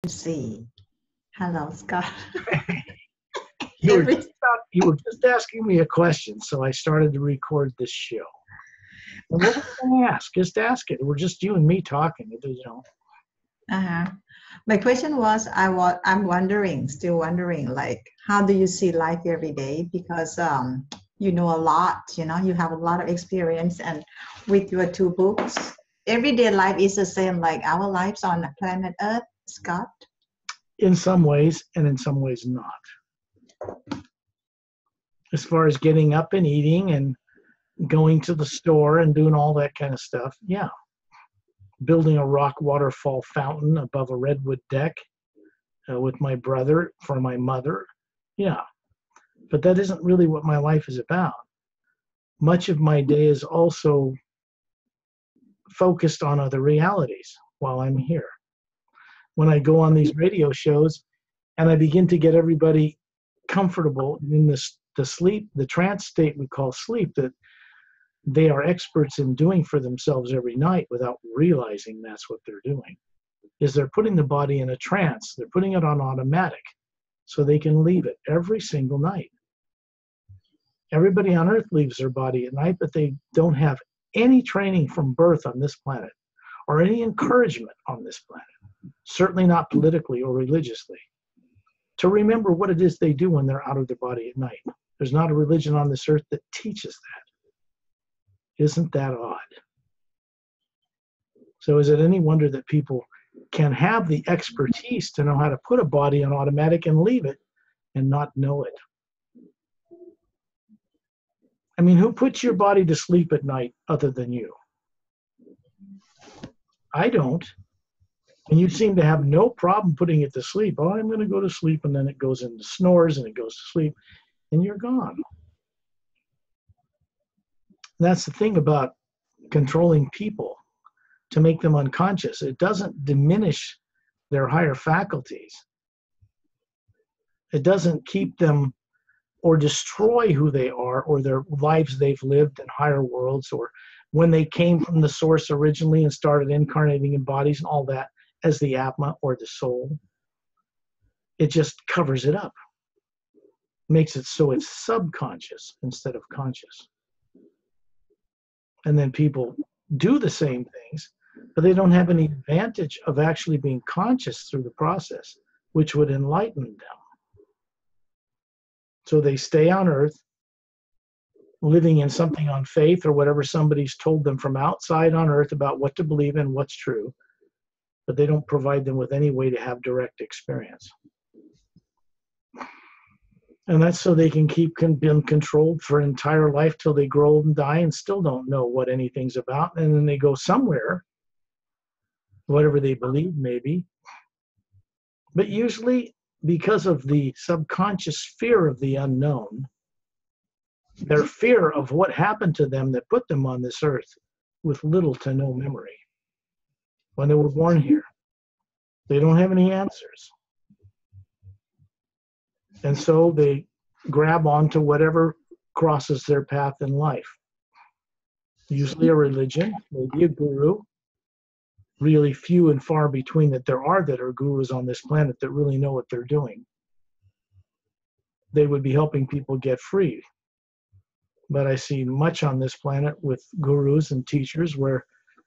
see. Hello, Scott. You were just asking me a question, so I started to record this show. And what was I going to ask? Just ask it. We're just you and me talking, you know. My question was, I'm wondering, still wondering, like, how do you see life every day? Because you know a lot, you know, you have a lot of experience, and with your 2 books, everyday life is the same like our lives on the planet Earth, Scott? In some ways, and in some ways not. As far as getting up and eating and going to the store and doing all that kind of stuff, yeah. Building a rock waterfall fountain above a redwood deck with my brother for my mother, yeah. But that isn't really what my life is about. Much of my day is also focused on other realities while I'm here. When I go on these radio shows and I begin to get everybody comfortable in the trance state we call sleep, that they are experts in doing for themselves every night without realizing that's what they're doing, is they're putting the body in a trance. They're putting it on automatic so they can leave it every single night. Everybody on Earth leaves their body at night, but they don't have any training from birth on this planet or any encouragement on this planet, certainly not politically or religiously, to remember what it is they do when they're out of their body at night. There's not a religion on this earth that teaches that. Isn't that odd? So is it any wonder that people can have the expertise to know how to put a body on automatic and leave it and not know it? I mean, who puts your body to sleep at night other than you? I don't. And you seem to have no problem putting it to sleep. Oh, I'm going to go to sleep, and then it goes into snores and it goes to sleep, and you're gone. That's the thing about controlling people, to make them unconscious. It doesn't diminish their higher faculties. It doesn't keep them or destroy who they are or their lives they've lived in higher worlds, or when they came from the source originally and started incarnating in bodies and all that as the Atma or the soul. It just covers it up, makes it so it's subconscious instead of conscious. And then people do the same things, but they don't have any advantage of actually being conscious through the process, which would enlighten them. So they stay on Earth, living in something on faith or whatever somebody's told them from outside on Earth about what to believe in, what's true, but they don't provide them with any way to have direct experience. And that's so they can keep being controlled for an entire life till they grow old and die and still don't know what anything's about. And then they go somewhere, whatever they believe maybe. But usually because of the subconscious fear of the unknown, their fear of what happened to them that put them on this earth with little to no memory when they were born here. They don't have any answers. And so they grab onto whatever crosses their path in life. Usually a religion, maybe a guru. Really few and far between that there are gurus on this planet that really know what they're doing. They would be helping people get free. But I see much on this planet with gurus and teachers where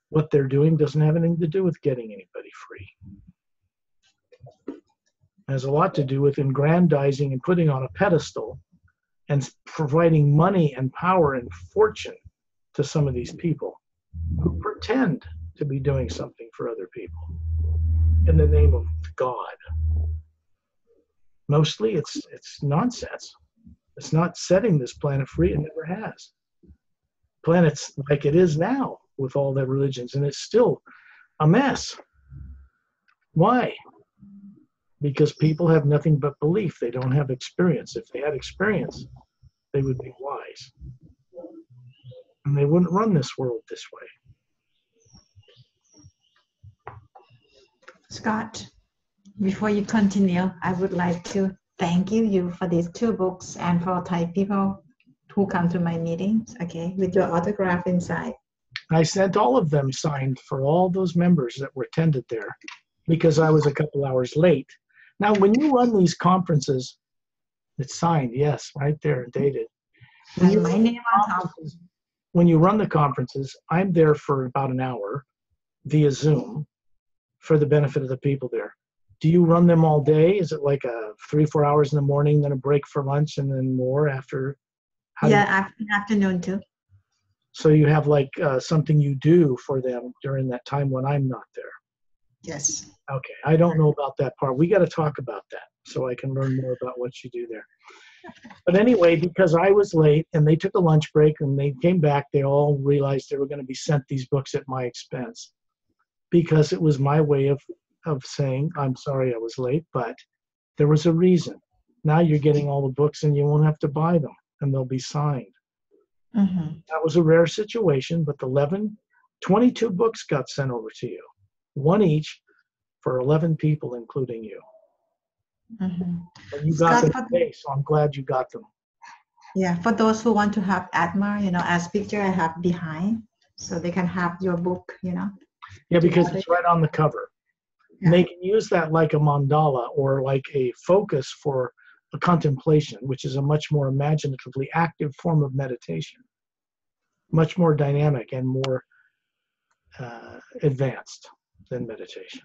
what they're doing doesn't have anything to do with getting anybody free. It has a lot to do with aggrandizing and putting on a pedestal and providing money and power and fortune to some of these people who pretend to be doing something for other people in the name of God. Mostly it's nonsense. It's not setting this planet free. It never has. Planet's like it is now with all the religions, and it's still a mess. Why? Because people have nothing but belief. They don't have experience. If they had experience, they would be wise. And they wouldn't run this world this way. Scott, before you continue, I would like to thank you for these 2 books and for Thai people who come to my meetings, okay, with your autograph inside. I sent all of them signed for all those members that were attended there. because I was a couple hours late. Now, when you run these conferences, it's signed, yes, right there, dated. And my name on top. When you run the conferences, I'm there for about an hour via Zoom for the benefit of the people there. Do you run them all day? Is it like 3-4 hours in the morning, then a break for lunch, and then more after? Yeah, afternoon too. So you have like something you do for them during that time when I'm not there. Yes. Okay, I don't know about that part. We got to talk about that so I can learn more about what you do there. But anyway, because I was late and they took a lunch break and they came back, they all realized they were going to be sent these books at my expense, because it was my way of saying, I'm sorry I was late, but there was a reason. Now you're getting all the books and you won't have to buy them, and they'll be signed. Mm-hmm. That was a rare situation, but 22 books got sent over to you, one each for 11 people, including you. Mm-hmm. And you got them today, so I'm glad you got them. Yeah, for those who want to have Atma, as picture I have behind, so they can have your book, Yeah, because it's right on the cover. Yeah. And they can use that like a mandala or like a focus for a contemplation, which is a much more imaginatively active form of meditation, much more dynamic and more advanced than meditation.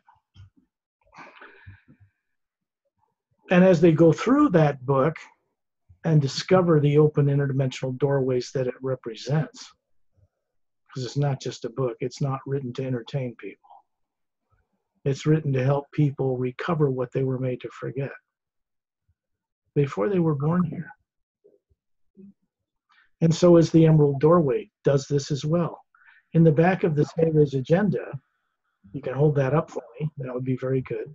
And as they go through that book and discover the open interdimensional doorways that it represents, because it's not just a book, it's not written to entertain people. It's written to help people recover what they were made to forget before they were born here. And so is the Emerald Doorway, does this as well. In the back of the Sage's agenda, you can hold that up for me, that would be very good.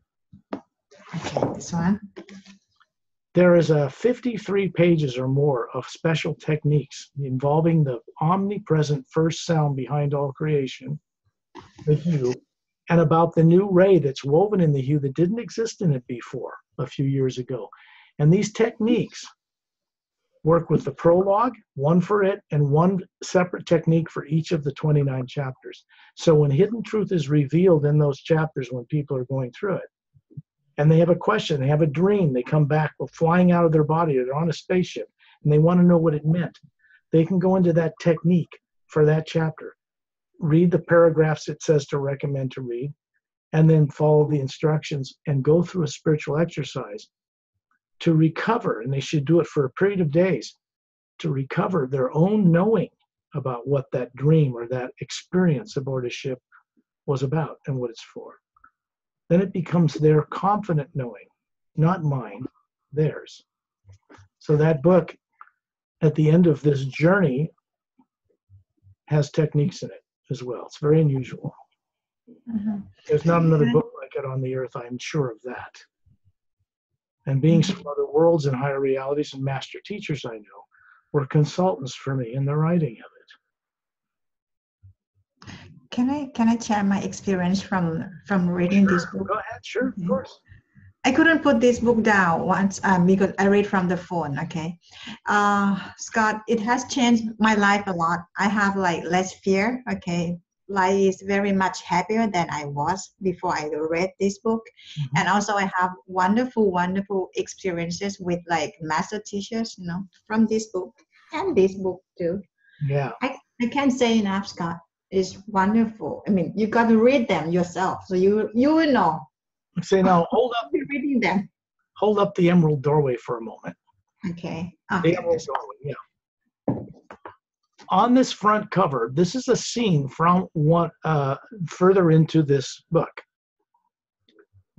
Okay, this one. There is 53 pages or more of special techniques involving the omnipresent first sound behind all creation, the hue, and about the new ray that's woven in the hue that didn't exist in it before a few years ago. And these techniques work with the prologue, one for it, and one separate technique for each of the 29 chapters. So when hidden truth is revealed in those chapters when people are going through it, and they have a question, they have a dream, they come back flying out of their body, or they're on a spaceship, and they want to know what it meant, they can go into that technique for that chapter, read the paragraphs it says to recommend to read, and then follow the instructions and go through a spiritual exercise to recover, and they should do it for a period of days, to recover their own knowing about what that dream or that experience aboard a ship was about and what it's for. Then it becomes their confident knowing, not mine, theirs. So that book, at the end of this journey, has techniques in it as well. It's very unusual. Mm-hmm. There's not another book like it on the earth, I'm sure of that. And beings from other worlds and higher realities and master teachers I know were consultants for me in the writing of it. Can I share my experience from reading this book? Go ahead, sure, of course. I couldn't put this book down once because I read from the phone. Okay, Scott, it has changed my life a lot. I have like less fear. Okay, life is very much happier than I was before I read this book. Mm-hmm. And also I have wonderful experiences with like master teachers, from this book and this book too. Yeah. I can't say enough, Scott. It's wonderful. I mean, you got to read them yourself, so you will know. Say now, hold up. Reading them. Hold up the Emerald Doorway for a moment. Okay. The Emerald Doorway, yeah. On this front cover, this is a scene from one further into this book.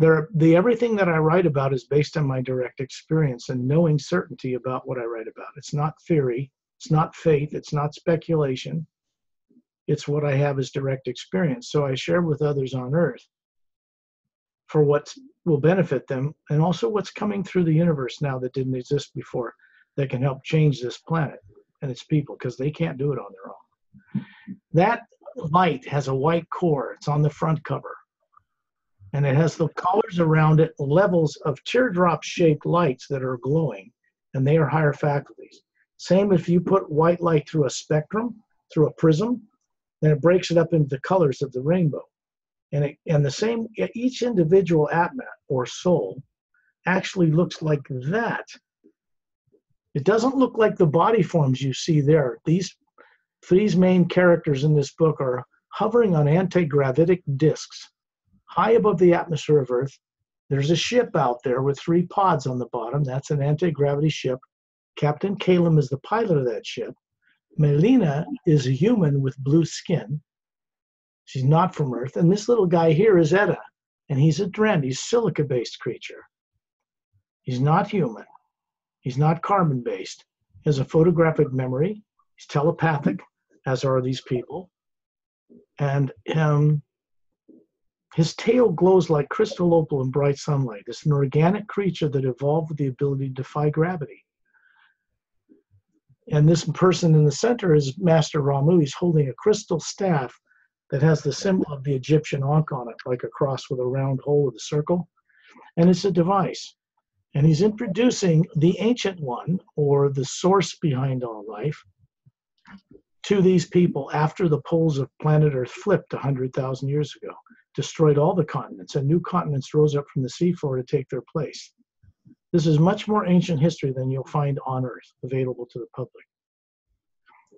Everything that I write about is based on my direct experience and knowing certainty about what I write about. It's not theory. It's not faith. It's not speculation. It's what I have as direct experience. So I share with others on Earth for what will benefit them, and also what's coming through the universe now that didn't exist before that can help change this planet and its people, because they can't do it on their own. That light has a white core. It's on the front cover. And it has the colors around it, levels of teardrop-shaped lights that are glowing, and they are higher faculties. Same if you put white light through a spectrum, through a prism, then it breaks it up into the colors of the rainbow. And the same, each individual Atma or soul actually looks like that. It doesn't look like the body forms you see there. These main characters in this book are hovering on anti-gravitic disks high above the atmosphere of Earth. There's a ship out there with 3 pods on the bottom. That's an anti-gravity ship. Captain Kalem is the pilot of that ship. Melina is a human with blue skin. She's not from Earth. And this little guy here is Etta, and he's a Dren. He's a silica-based creature. He's not human. He's not carbon-based. He has a photographic memory. He's telepathic, as are these people. And his tail glows like crystal opal in bright sunlight. It's an organic creature that evolved with the ability to defy gravity. And this person in the center is Master Ramu. He's holding a crystal staff that has the symbol of the Egyptian Ankh on it, like a cross with a round hole with a circle. And it's a device. And he's introducing the Ancient One, or the source behind all life, to these people after the poles of planet Earth flipped 100,000 years ago, destroyed all the continents, and new continents rose up from the seafloor to take their place. This is much more ancient history than you'll find on Earth available to the public.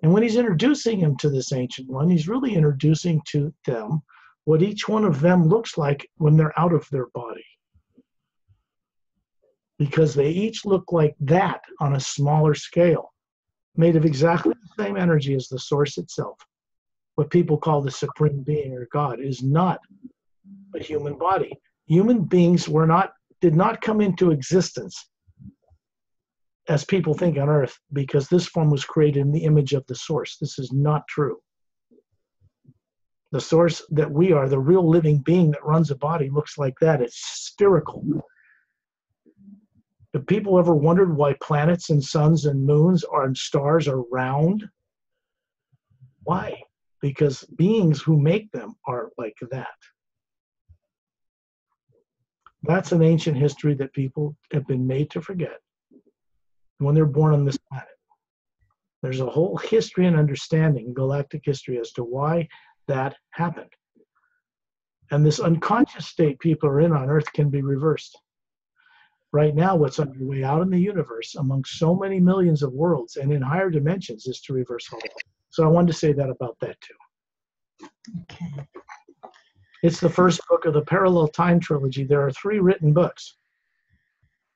And when he's introducing him to this Ancient One, he's really introducing to them what each one of them looks like when they're out of their body. Because they each look like that on a smaller scale, made of exactly the same energy as the source itself. What people call the Supreme Being or God is not a human body. Human beings did not come into existence as people think on Earth, because this form was created in the image of the source. This is not true. The source that we are, the real living being that runs a body, looks like that. It's spherical. Have people ever wondered why planets and suns and moons and stars are round? Why? Because beings who make them are like that. That's an ancient history that people have been made to forget when they're born on this planet. There's a whole history and understanding, galactic history, as to why that happened. And this unconscious state people are in on Earth can be reversed. Right now, what's underway out in the universe among so many millions of worlds and in higher dimensions is to reverse all that. So I wanted to say that about that too. Okay. It's the first book of the Parallel Time Trilogy. There are 3 written books.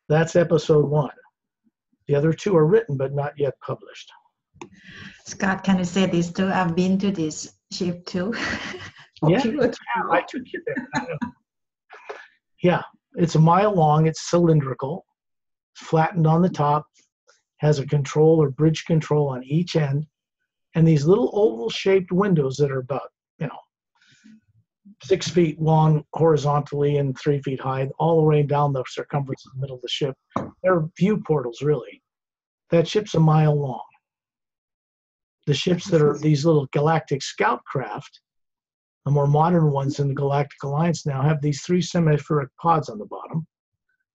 That's episode 1. The other 2 are written but not yet published. Scott, can you say this too? I've been to this ship too. Yeah, I took you there. Yeah, it's a mile long. It's cylindrical, flattened on the top, has a control or bridge control on each end, and these little oval-shaped windows that are about, 6 feet long horizontally and 3 feet high, all the way down the circumference of the middle of the ship. They're view portals, really. That ship's a mile long. The ships that are these little galactic scout craft, the more modern ones in the Galactic Alliance now, have these 3 semi-spheric pods on the bottom.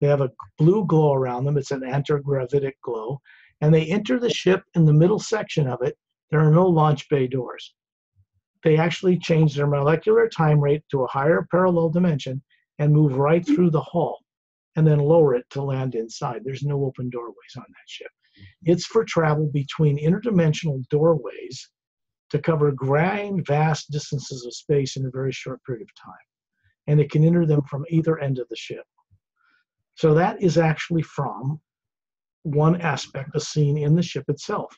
They have a blue glow around them. It's an anti-gravitic glow. And they enter the ship in the middle section of it. There are no launch bay doors. They actually change their molecular time rate to a higher parallel dimension and move right through the hull and then lower it to land inside. There's no open doorways on that ship. It's for travel between interdimensional doorways to cover grand, vast distances of space in a very short period of time. And it can enter them from either end of the ship. So that is actually from one aspect, a scene in the ship itself.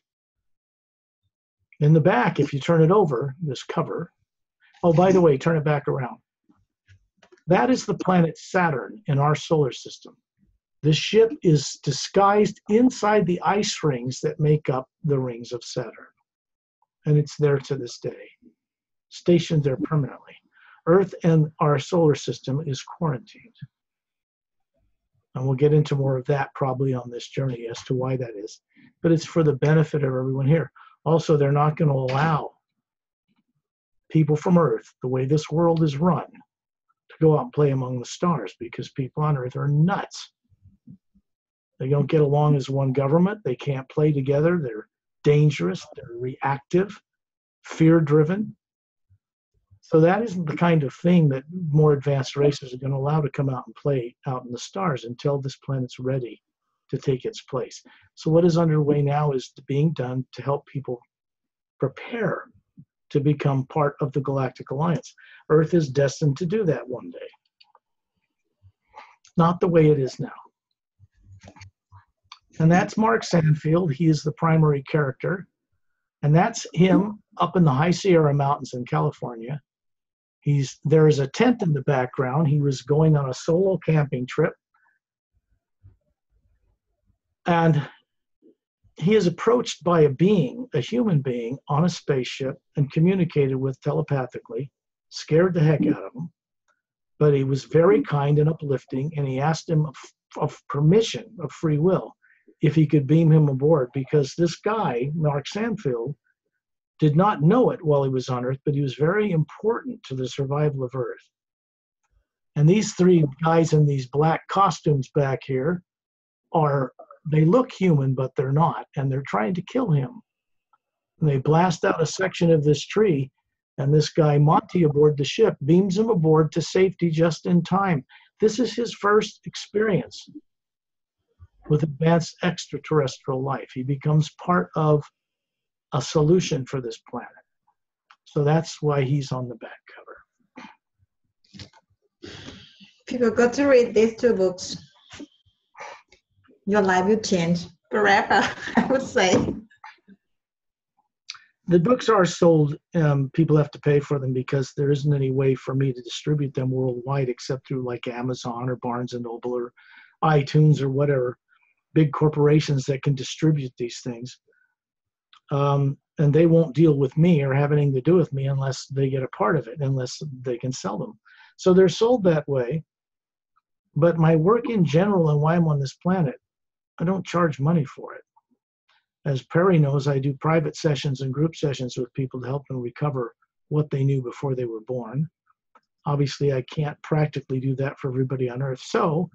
In the back, if you turn it over, this cover, oh, by the way, turn it back around. That is the planet Saturn in our solar system. The ship is disguised inside the ice rings that make up the rings of Saturn. And it's there to this day, stationed there permanently. Earth and our solar system is quarantined. And we'll get into more of that probably on this journey as to why that is. But it's for the benefit of everyone here. Also, they're not going to allow people from Earth, the way this world is run, to go out and play among the stars, because people on Earth are nuts. They don't get along as one government. They can't play together. They're dangerous. They're reactive, fear-driven. So that isn't the kind of thing that more advanced races are going to allow to come out and play out in the stars until this planet's ready to take its place. So what is underway now is being done to help people prepare to become part of the Galactic Alliance. Earth is destined to do that one day. Not the way it is now. And that's Mark Sandfield. He is the primary character. And that's him up in the High Sierra Mountains in California. There is a tent in the background. He was going on a solo camping trip. And he is approached by a being, a human being, on a spaceship and communicated with telepathically, scared the heck out of him. But he was very kind and uplifting, and he asked him of permission, of free will, if he could beam him aboard, because this guy, Mark Sandfield, did not know it while he was on Earth, but he was very important to the survival of Earth. And these three guys in these black costumes back here they look human, but they're not, and they're trying to kill him. And they blast out a section of this tree, and this guy, Monty, aboard the ship, beams him aboard to safety just in time. This is his first experience with advanced extraterrestrial life. He becomes part of a solution for this planet. So that's why he's on the back cover. People got to read these two books. Your life will change forever, I would say. The books are sold. People have to pay for them because there isn't any way for me to distribute them worldwide except through like Amazon or Barnes & Noble or iTunes or whatever, big corporations that can distribute these things. And they won't deal with me or have anything to do with me unless they get a part of it, unless they can sell them. So they're sold that way. But my work in general and why I'm on this planet, I don't charge money for it. As Perry knows, I do private sessions and group sessions with people to help them recover what they knew before they were born. Obviously, I can't practically do that for everybody on Earth. So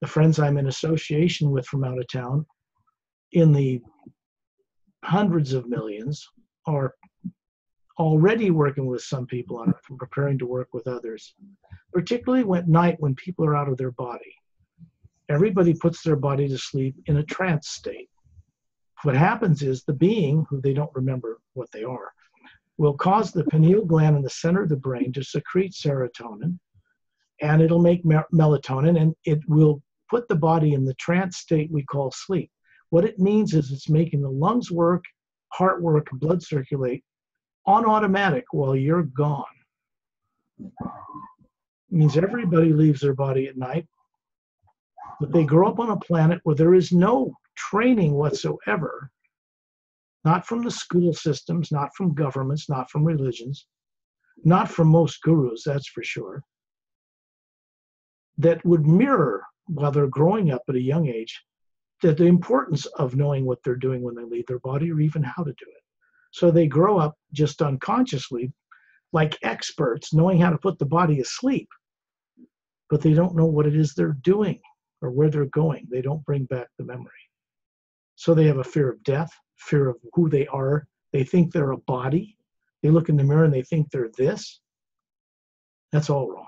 the friends I'm in association with from out of town, in the hundreds of millions, are already working with some people on Earth and preparing to work with others, particularly at night when people are out of their body. Everybody puts their body to sleep in a trance state. What happens is the being, who they don't remember what they are, will cause the pineal gland in the center of the brain to secrete serotonin, and it'll make melatonin, and it will put the body in the trance state we call sleep. What it means is it's making the lungs work, heart work, blood circulate on automatic while you're gone. It means everybody leaves their body at night, but they grow up on a planet where there is no training whatsoever, not from the school systems, not from governments, not from religions, not from most gurus, that's for sure, that would mirror, while they're growing up at a young age, the importance of knowing what they're doing when they leave their body or even how to do it. So they grow up just unconsciously, like experts, knowing how to put the body asleep, but they don't know what it is they're doing or where they're going. They don't bring back the memory. So they have a fear of death, fear of who they are. They think they're a body. They look in the mirror and they think they're this. That's all wrong.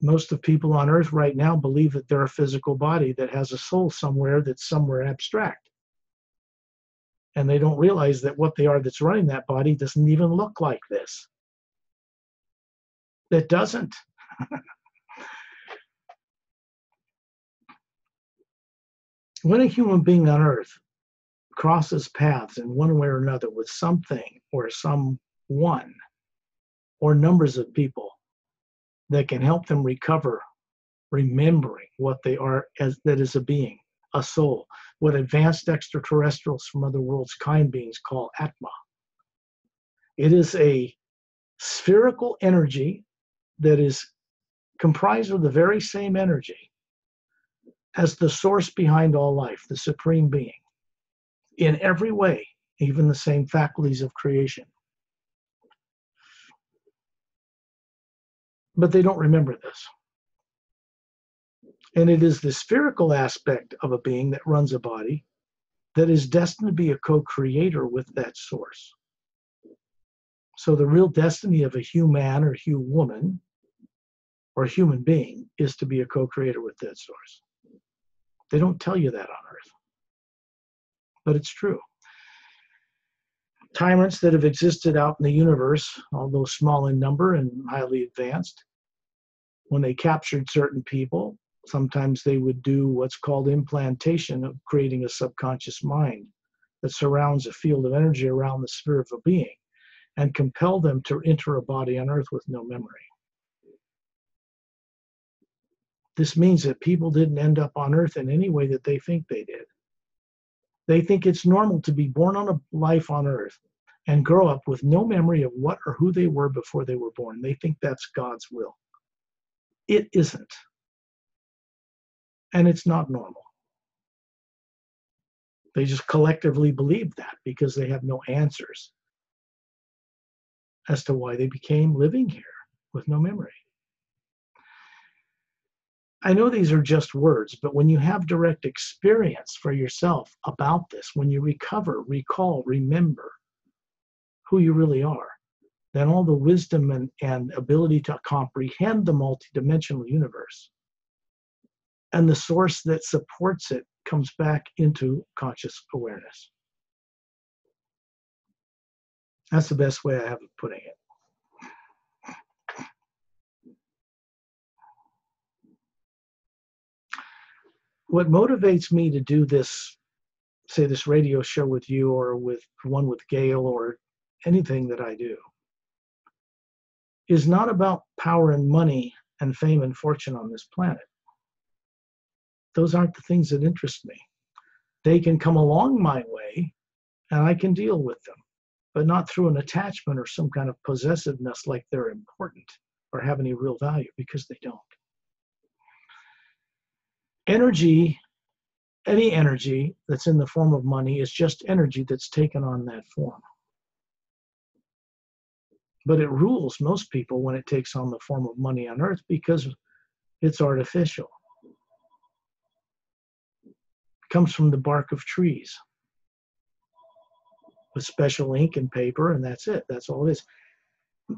Most of people on Earth right now believe that they're a physical body that has a soul somewhere that's somewhere abstract. And they don't realize that what they are that's running that body doesn't even look like this. It doesn't. When a human being on Earth crosses paths in one way or another with something or someone or numbers of people that can help them recover, remembering what they are that is a being, a soul, what advanced extraterrestrials from other worlds, kind beings, call Atma. It is a spherical energy that is comprised of the very same energy as the source behind all life, the supreme being, in every way, even the same faculties of creation. But they don't remember this. And it is the spherical aspect of a being that runs a body that is destined to be a co-creator with that source. So the real destiny of a human or human or human being is to be a co-creator with that source. They don't tell you that on Earth, but it's true. Tyrants that have existed out in the universe, although small in number and highly advanced, when they captured certain people, sometimes they would do what's called implantation, of creating a subconscious mind that surrounds a field of energy around the sphere of a being and compel them to enter a body on Earth with no memory. This means that people didn't end up on Earth in any way that they think they did. They think it's normal to be born on a life on Earth and grow up with no memory of what or who they were before they were born. They think that's God's will. It isn't. And it's not normal. They just collectively believe that because they have no answers as to why they became living here with no memory. I know these are just words, but when you have direct experience for yourself about this, when you recover, recall, remember who you really are, then all the wisdom and ability to comprehend the multidimensional universe and the source that supports it comes back into conscious awareness. That's the best way I have of putting it. What motivates me to do this, say this radio show with you or with one with Gail or anything that I do, is not about power and money and fame and fortune on this planet. Those aren't the things that interest me. They can come along my way and I can deal with them, but not through an attachment or some kind of possessiveness like they're important or have any real value, because they don't. Energy, any energy that's in the form of money is just energy that's taken on that form. But it rules most people when it takes on the form of money on Earth because it's artificial. It comes from the bark of trees with special ink and paper, and that's it. That's all it is.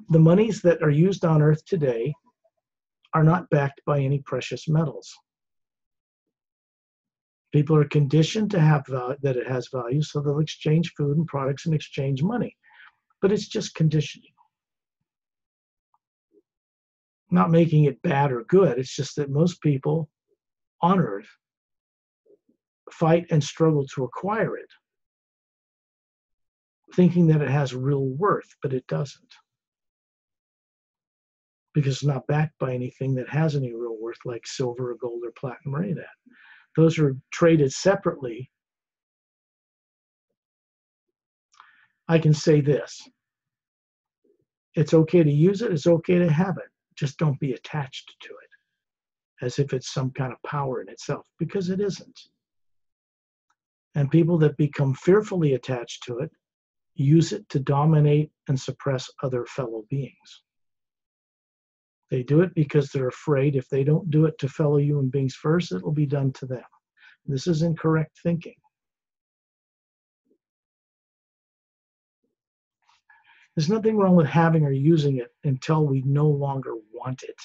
The monies that are used on Earth today are not backed by any precious metals. People are conditioned to have that it has value, so they'll exchange food and products and exchange money. But it's just conditioning. Not making it bad or good. It's just that most people on Earth fight and struggle to acquire it, thinking that it has real worth, but it doesn't. Because it's not backed by anything that has any real worth, like silver or gold or platinum or any of that. Those are traded separately. I can say this. It's okay to use it. It's okay to have it. Just don't be attached to it as if it's some kind of power in itself, because it isn't. And people that become fearfully attached to it use it to dominate and suppress other fellow beings. They do it because they're afraid if they don't do it to fellow human beings first, it will be done to them. This is incorrect thinking. There's nothing wrong with having or using it until we no longer want it.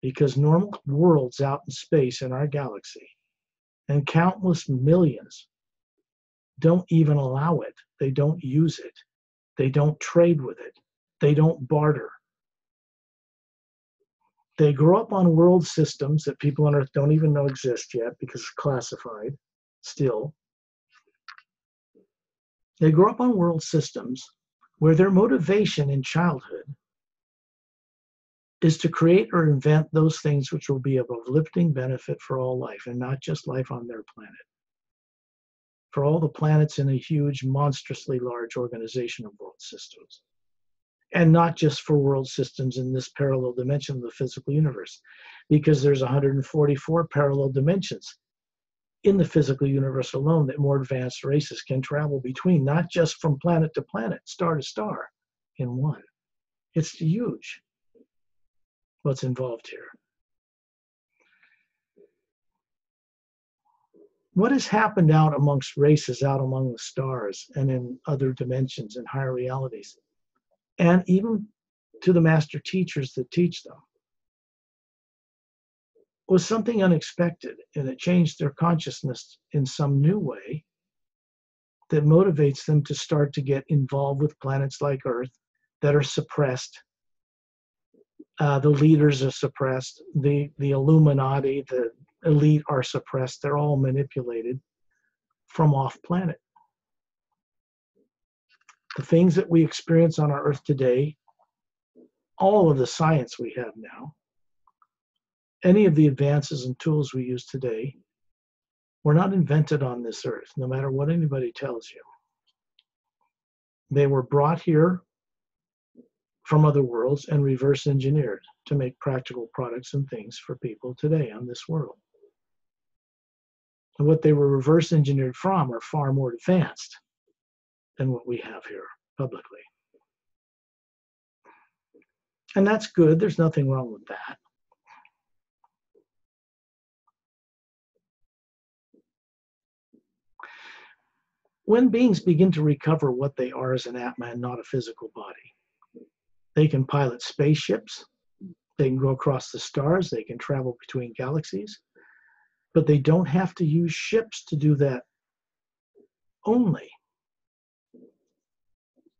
Because normal worlds out in space in our galaxy, and countless millions, don't even allow it. They don't use it. They don't trade with it. They don't barter. They grow up on world systems that people on Earth don't even know exist yet because it's classified still. They grow up on world systems where their motivation in childhood is to create or invent those things which will be of uplifting benefit for all life, and not just life on their planet. For all the planets in a huge, monstrously large organization of world systems. And not just for world systems in this parallel dimension of the physical universe, because there's 144 parallel dimensions in the physical universe alone that more advanced races can travel between, not just from planet to planet, star to star in one. It's huge what's involved here. What has happened out amongst races, out among the stars and in other dimensions and higher realities, and even to the master teachers that teach them, was something unexpected, and it changed their consciousness in some new way that motivates them to start to get involved with planets like Earth that are suppressed. The leaders are suppressed. The Illuminati, the elite are suppressed. They're all manipulated from off planet. The things that we experience on our Earth today, all of the science we have now, any of the advances and tools we use today, were not invented on this Earth, no matter what anybody tells you. They were brought here from other worlds and reverse engineered to make practical products and things for people today on this world. And what they were reverse engineered from are far more advanced than what we have here publicly. And that's good. There's nothing wrong with that. When beings begin to recover what they are as an Atma and not a physical body, they can pilot spaceships, they can go across the stars, they can travel between galaxies, but they don't have to use ships to do that only.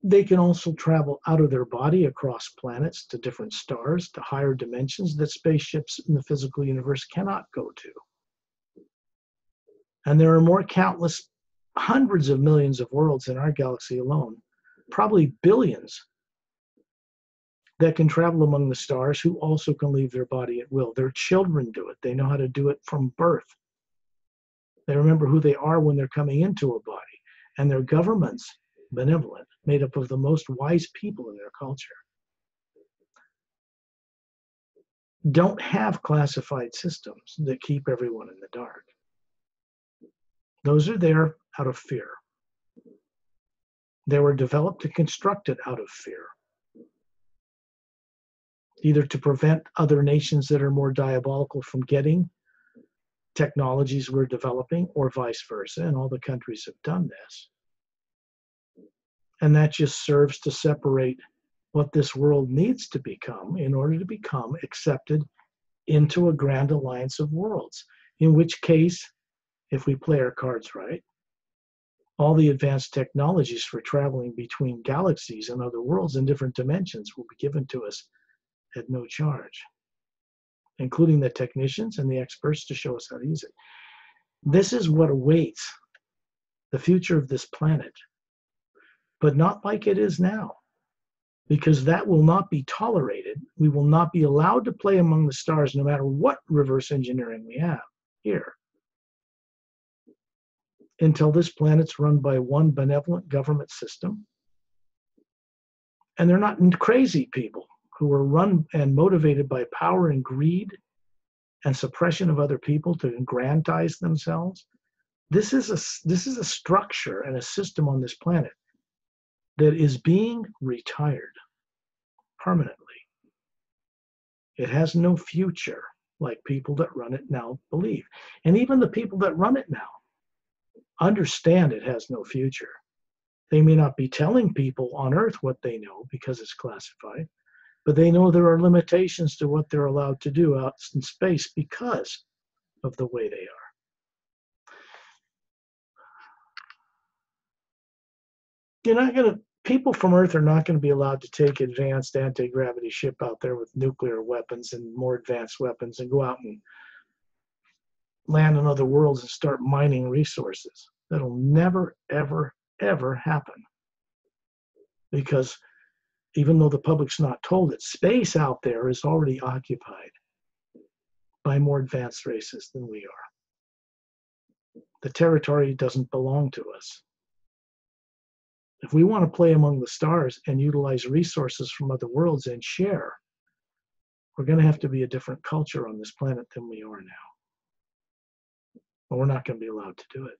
They can also travel out of their body across planets to different stars, to higher dimensions that spaceships in the physical universe cannot go to. And there are more countless hundreds of millions of worlds in our galaxy alone, probably billions, that can travel among the stars who also can leave their body at will. Their children do it. They know how to do it from birth. They remember who they are when they're coming into a body. And their governments, benevolent, made up of the most wise people in their culture, don't have classified systems that keep everyone in the dark. Those are there out of fear. They were developed and constructed out of fear, either to prevent other nations that are more diabolical from getting technologies we're developing, or vice versa, and all the countries have done this. And that just serves to separate what this world needs to become in order to become accepted into a grand alliance of worlds, in which case, if we play our cards right, all the advanced technologies for traveling between galaxies and other worlds in different dimensions will be given to us at no charge, including the technicians and the experts to show us how to use it. This is what awaits the future of this planet, but not like it is now, because that will not be tolerated. We will not be allowed to play among the stars no matter what reverse engineering we have here, until this planet's run by one benevolent government system. And they're not crazy people who are run and motivated by power and greed and suppression of other people to aggrandize themselves. This is a structure and a system on this planet that is being retired permanently. It has no future, like people that run it now believe. And even the people that run it now understand it has no future. They may not be telling people on Earth what they know because it's classified, but they know there are limitations to what they're allowed to do out in space because of the way they are. People from Earth are not going to be allowed to take advanced anti-gravity ship out there with nuclear weapons and more advanced weapons and go out and land on other worlds and start mining resources. That'll never, ever, ever happen. Because even though the public's not told it, space out there is already occupied by more advanced races than we are. The territory doesn't belong to us. If we want to play among the stars and utilize resources from other worlds and share, we're going to have to be a different culture on this planet than we are now. But we're not going to be allowed to do it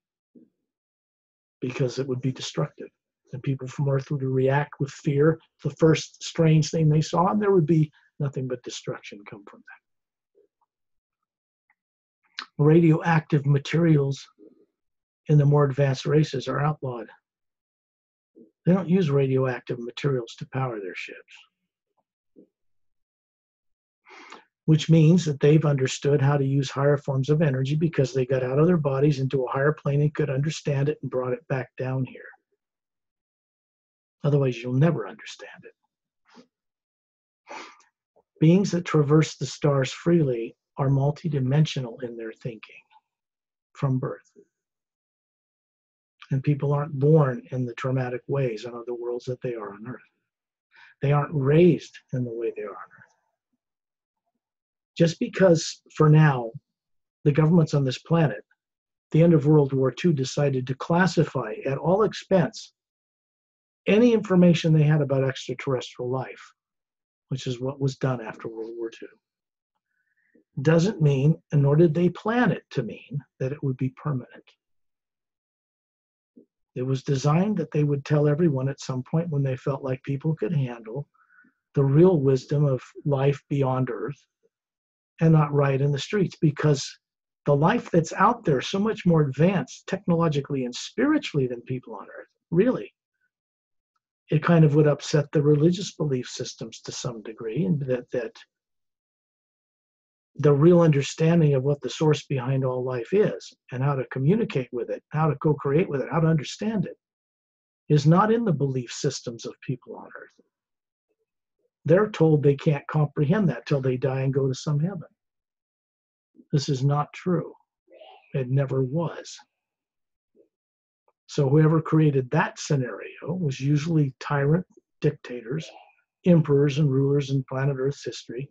because it would be destructive. And people from Earth would react with fear to the first strange thing they saw, and there would be nothing but destruction come from that. Radioactive materials in the more advanced races are outlawed. They don't use radioactive materials to power their ships. Which means that they've understood how to use higher forms of energy because they got out of their bodies into a higher plane and could understand it and brought it back down here. Otherwise, you'll never understand it. Beings that traverse the stars freely are multidimensional in their thinking from birth. And people aren't born in the traumatic ways in other worlds that they are on Earth. They aren't raised in the way they are on Earth. Just because, for now, the governments on this planet, at the end of World War II, decided to classify at all expense any information they had about extraterrestrial life, which is what was done after World War II, doesn't mean, and nor did they plan it to mean, that it would be permanent. It was designed that they would tell everyone at some point when they felt like people could handle the real wisdom of life beyond Earth and not riot in the streets, because the life that's out there is so much more advanced technologically and spiritually than people on Earth, really. It kind of would upset the religious belief systems to some degree, and that the real understanding of what the source behind all life is and how to communicate with it, how to co-create with it, how to understand it, is not in the belief systems of people on Earth. They're told they can't comprehend that till they die and go to some heaven. This is not true. It never was. So whoever created that scenario was usually tyrant dictators, emperors and rulers in planet Earth's history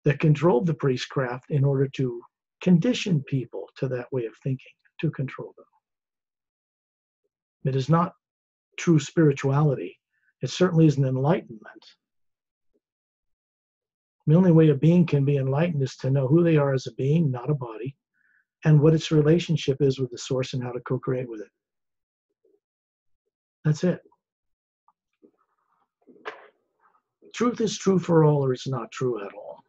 that controlled the priestcraft in order to condition people to that way of thinking, to control them. It is not true spirituality. It certainly isn't enlightenment. The only way a being can be enlightened is to know who they are as a being, not a body, and what its relationship is with the source and how to co-create with it. That's it. Truth is true for all, or it's not true at all.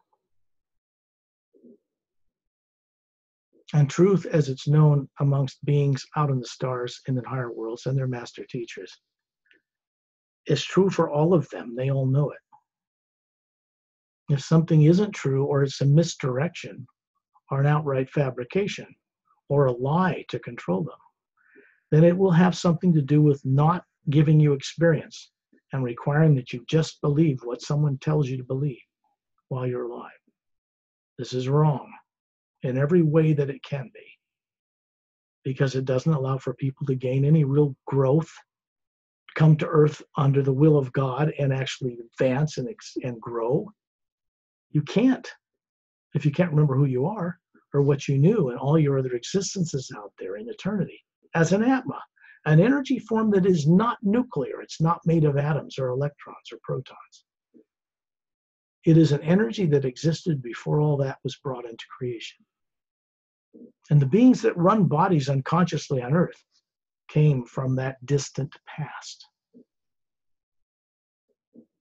And truth, as it's known amongst beings out in the stars and in higher worlds and their master teachers, is true for all of them. They all know it. If something isn't true, or it's a misdirection, or an outright fabrication, or a lie to control them, then it will have something to do with not giving you experience and requiring that you just believe what someone tells you to believe while you're alive. This is wrong in every way that it can be, because it doesn't allow for people to gain any real growth, come to Earth under the will of God and actually advance and grow. You can't if you can't remember who you are or what you knew and all your other existences out there in eternity as an Atma, an energy form that is not nuclear. It's not made of atoms or electrons or protons. It is an energy that existed before all that was brought into creation. And the beings that run bodies unconsciously on Earth came from that distant past.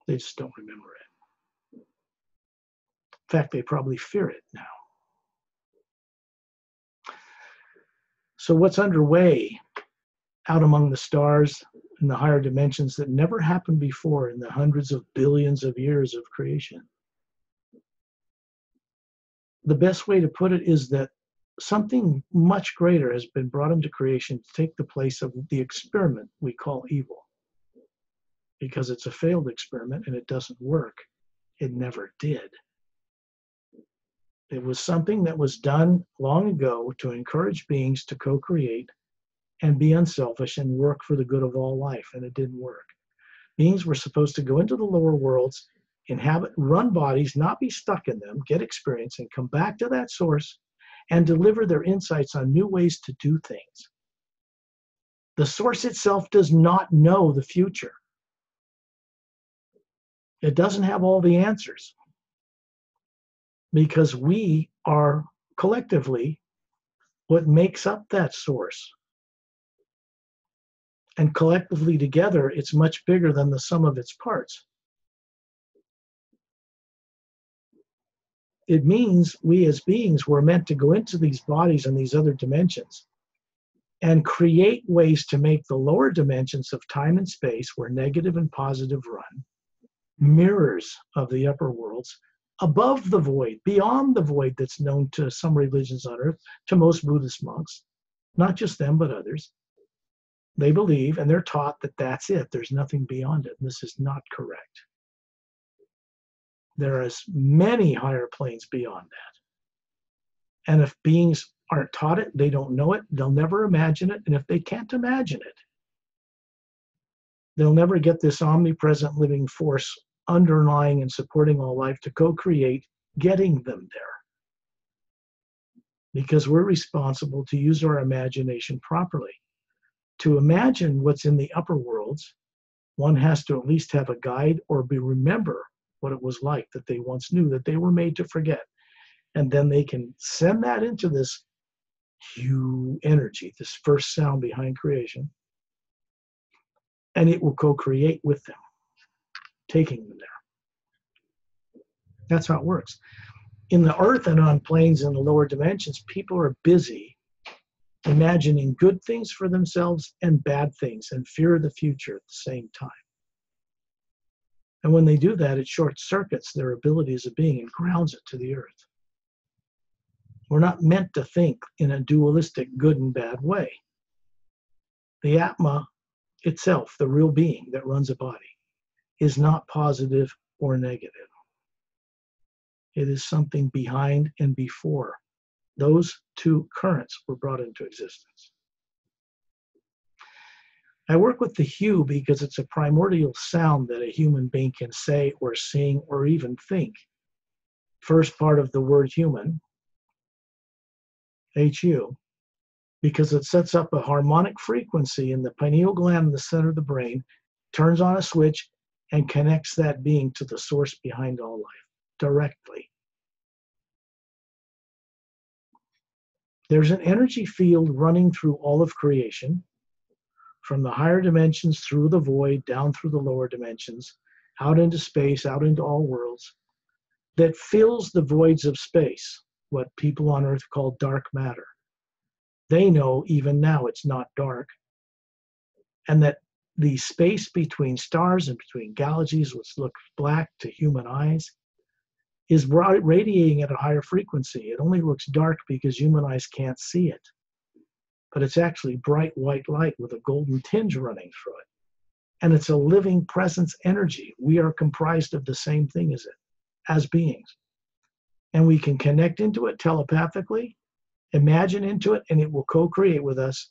They just don't remember it. In fact, they probably fear it now. So what's underway out among the stars in the higher dimensions that never happened before in the hundreds of billions of years of creation? The best way to put it is that something much greater has been brought into creation to take the place of the experiment we call evil. Because it's a failed experiment and it doesn't work. It never did. It was something that was done long ago to encourage beings to co-create and be unselfish and work for the good of all life, and it didn't work. Beings were supposed to go into the lower worlds, inhabit, run bodies, not be stuck in them, get experience, and come back to that source and deliver their insights on new ways to do things. The source itself does not know the future. It doesn't have all the answers, because we are collectively what makes up that source. And collectively together, it's much bigger than the sum of its parts. It means we as beings were meant to go into these bodies and these other dimensions and create ways to make the lower dimensions of time and space, where negative and positive run, mirrors of the upper worlds, above the void, beyond the void that's known to some religions on earth, to most Buddhist monks, not just them, but others. They believe and they're taught that that's it. There's nothing beyond it. And this is not correct. There are many higher planes beyond that. And if beings aren't taught it, they don't know it, they'll never imagine it. And if they can't imagine it, they'll never get this omnipresent living force underlying and supporting all life to co-create getting them there. Because we're responsible to use our imagination properly. To imagine what's in the upper worlds, one has to at least have a guide or remember what it was like that they once knew, that they were made to forget. And then they can send that into this hue energy, this first sound behind creation, and it will co-create with them, taking them there. That's how it works. In the earth and on planes in the lower dimensions, people are busy imagining good things for themselves and bad things and fear of the future at the same time. And when they do that, it short circuits their ability as a being and grounds it to the earth. We're not meant to think in a dualistic good and bad way. The Atma itself, the real being that runs a body, is not positive or negative. It is something behind and before those two currents were brought into existence. I work with the hue because it's a primordial sound that a human being can say or sing or even think. First part of the word human, HU, because it sets up a harmonic frequency in the pineal gland in the center of the brain, turns on a switch, and connects that being to the source behind all life directly. There's an energy field running through all of creation, from the higher dimensions through the void, down through the lower dimensions, out into space, out into all worlds, that fills the voids of space, what people on Earth call dark matter. They know even now it's not dark, and that the space between stars and between galaxies, which look black to human eyes, is radiating at a higher frequency. It only looks dark because human eyes can't see it. But it's actually bright white light with a golden tinge running through it. And it's a living presence energy. We are comprised of the same thing as it, as beings. And we can connect into it telepathically, imagine into it, and it will co-create with us.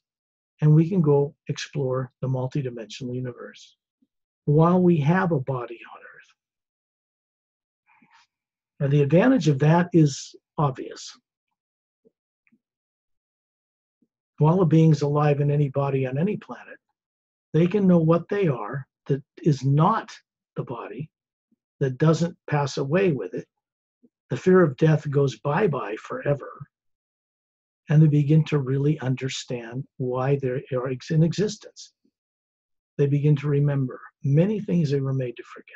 And we can go explore the multidimensional universe while we have a body on Earth. Now, the advantage of that is obvious. While a being's alive in any body on any planet, they can know what they are that is not the body, that doesn't pass away with it. The fear of death goes bye-bye forever. And they begin to really understand why they are in existence. They begin to remember many things they were made to forget.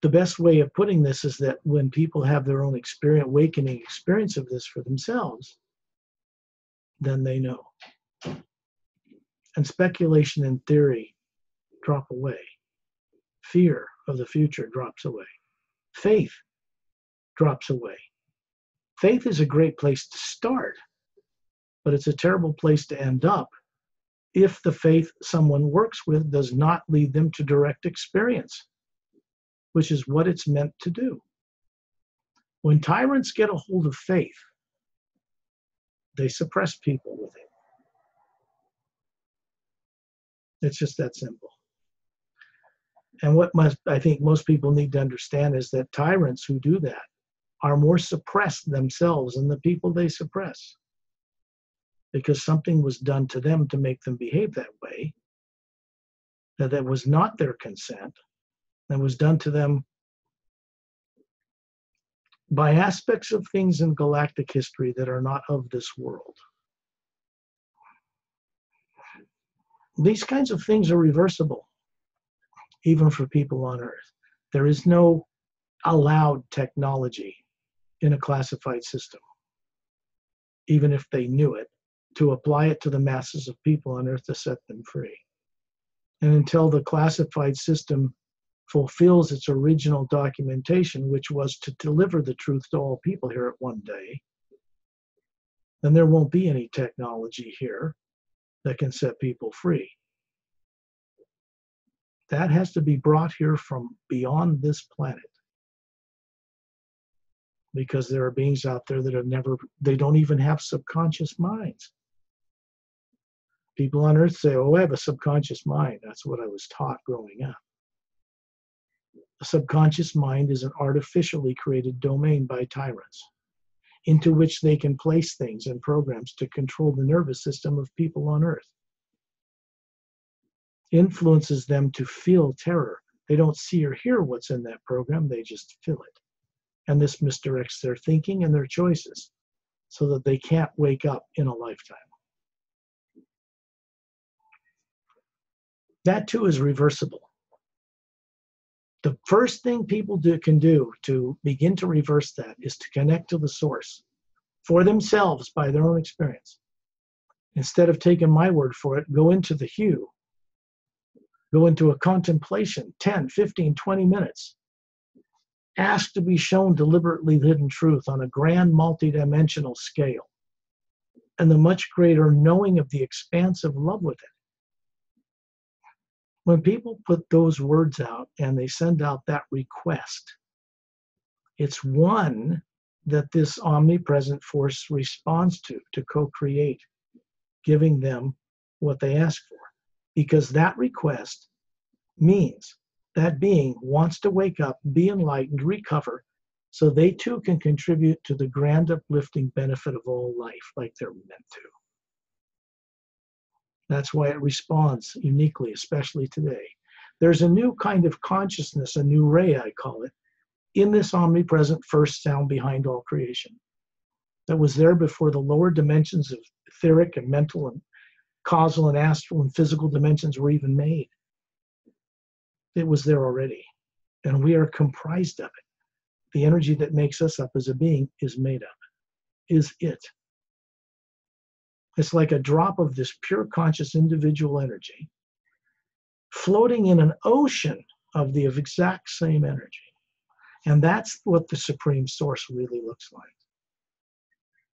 The best way of putting this is that when people have their own awakening experience of this for themselves, then they know. And speculation and theory drop away. Fear of the future drops away. Faith drops away. Faith is a great place to start, but it's a terrible place to end up if the faith someone works with does not lead them to direct experience, which is what it's meant to do. When tyrants get a hold of faith, they suppress people with it. It's just that simple. And what I think most people need to understand is that tyrants who do that are more suppressed themselves than the people they suppress, because something was done to them to make them behave that way, that was not their consent, that was done to them by aspects of things in galactic history that are not of this world. These kinds of things are reversible, even for people on Earth. There is no allowed technology in a classified system. even if they knew it, to apply it to the masses of people on earth to set them free. And until the classified system fulfills its original documentation, which was to deliver the truth to all people here at one day, then there won't be any technology here that can set people free. That has to be brought here from beyond this planet. Because there are beings out there that have never, they don't even have subconscious minds. People on earth say, oh, I have a subconscious mind. That's what I was taught growing up. A subconscious mind is an artificially created domain by tyrants into which they can place things and programs to control the nervous system of people on earth. Influences them to feel terror. They don't see or hear what's in that program, they just feel it. And this misdirects their thinking and their choices so that they can't wake up in a lifetime. That too is reversible. The first thing people can do to begin to reverse that is to connect to the source for themselves by their own experience. Instead of taking my word for it, go into the hue. Go into a contemplation, 10, 15, 20 minutes. Ask to be shown deliberately hidden truth on a grand multidimensional scale and the much greater knowing of the expansive love with it. When people put those words out and they send out that request, it's one that this omnipresent force responds to co-create, giving them what they ask for. Because that request means that being wants to wake up, be enlightened, recover, so they too can contribute to the grand uplifting benefit of all life like they're meant to. That's why it responds uniquely, especially today. There's a new kind of consciousness, a new ray, I call it, in this omnipresent first sound behind all creation that was there before the lower dimensions of etheric and mental and causal and astral and physical dimensions were even made. It was there already, and we are comprised of it. The energy that makes us up as a being is made up, is it. It's like a drop of this pure conscious individual energy floating in an ocean of the exact same energy. And that's what the Supreme Source really looks like.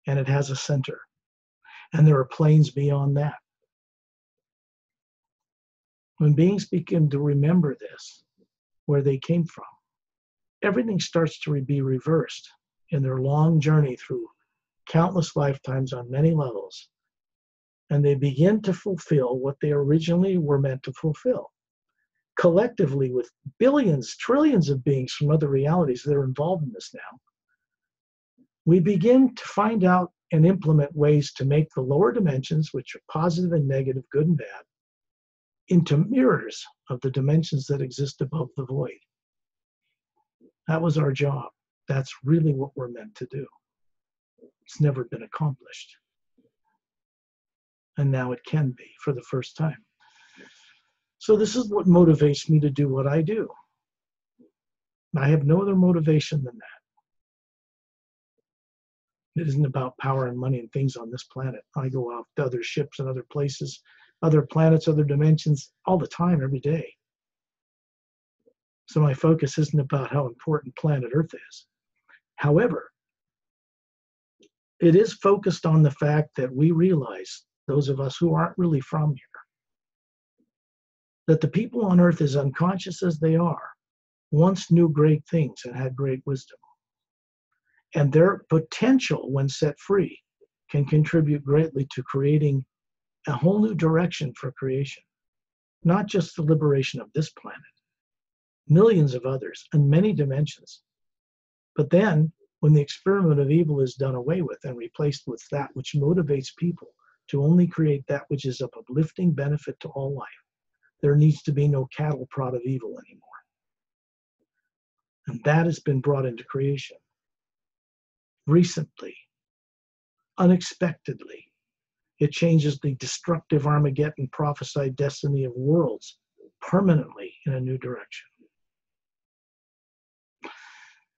And it has a center. And there are planes beyond that. When beings begin to remember this, where they came from, everything starts to be reversed in their long journey through countless lifetimes on many levels. And they begin to fulfill what they originally were meant to fulfill. Collectively, with billions, trillions of beings from other realities that are involved in this now, we begin to find out and implement ways to make the lower dimensions, which are positive and negative, good and bad, into mirrors of the dimensions that exist above the void. That was our job. That's really what we're meant to do. It's never been accomplished. And now it can be for the first time. So this is what motivates me to do what I do. I have no other motivation than that. It isn't about power and money and things on this planet. I go out to other ships and other places, other planets, other dimensions, all the time, every day. So my focus isn't about how important planet Earth is. However, it is focused on the fact that we realize, those of us who aren't really from here, that the people on Earth, as unconscious as they are, once knew great things and had great wisdom. And their potential, when set free, can contribute greatly to creating a whole new direction for creation. Not just the liberation of this planet, millions of others and many dimensions. But then, when the experiment of evil is done away with and replaced with that which motivates people to only create that which is of uplifting benefit to all life, there needs to be no cattle prod of evil anymore. And that has been brought into creation. Recently, unexpectedly, it changes the destructive Armageddon prophesied destiny of worlds permanently in a new direction.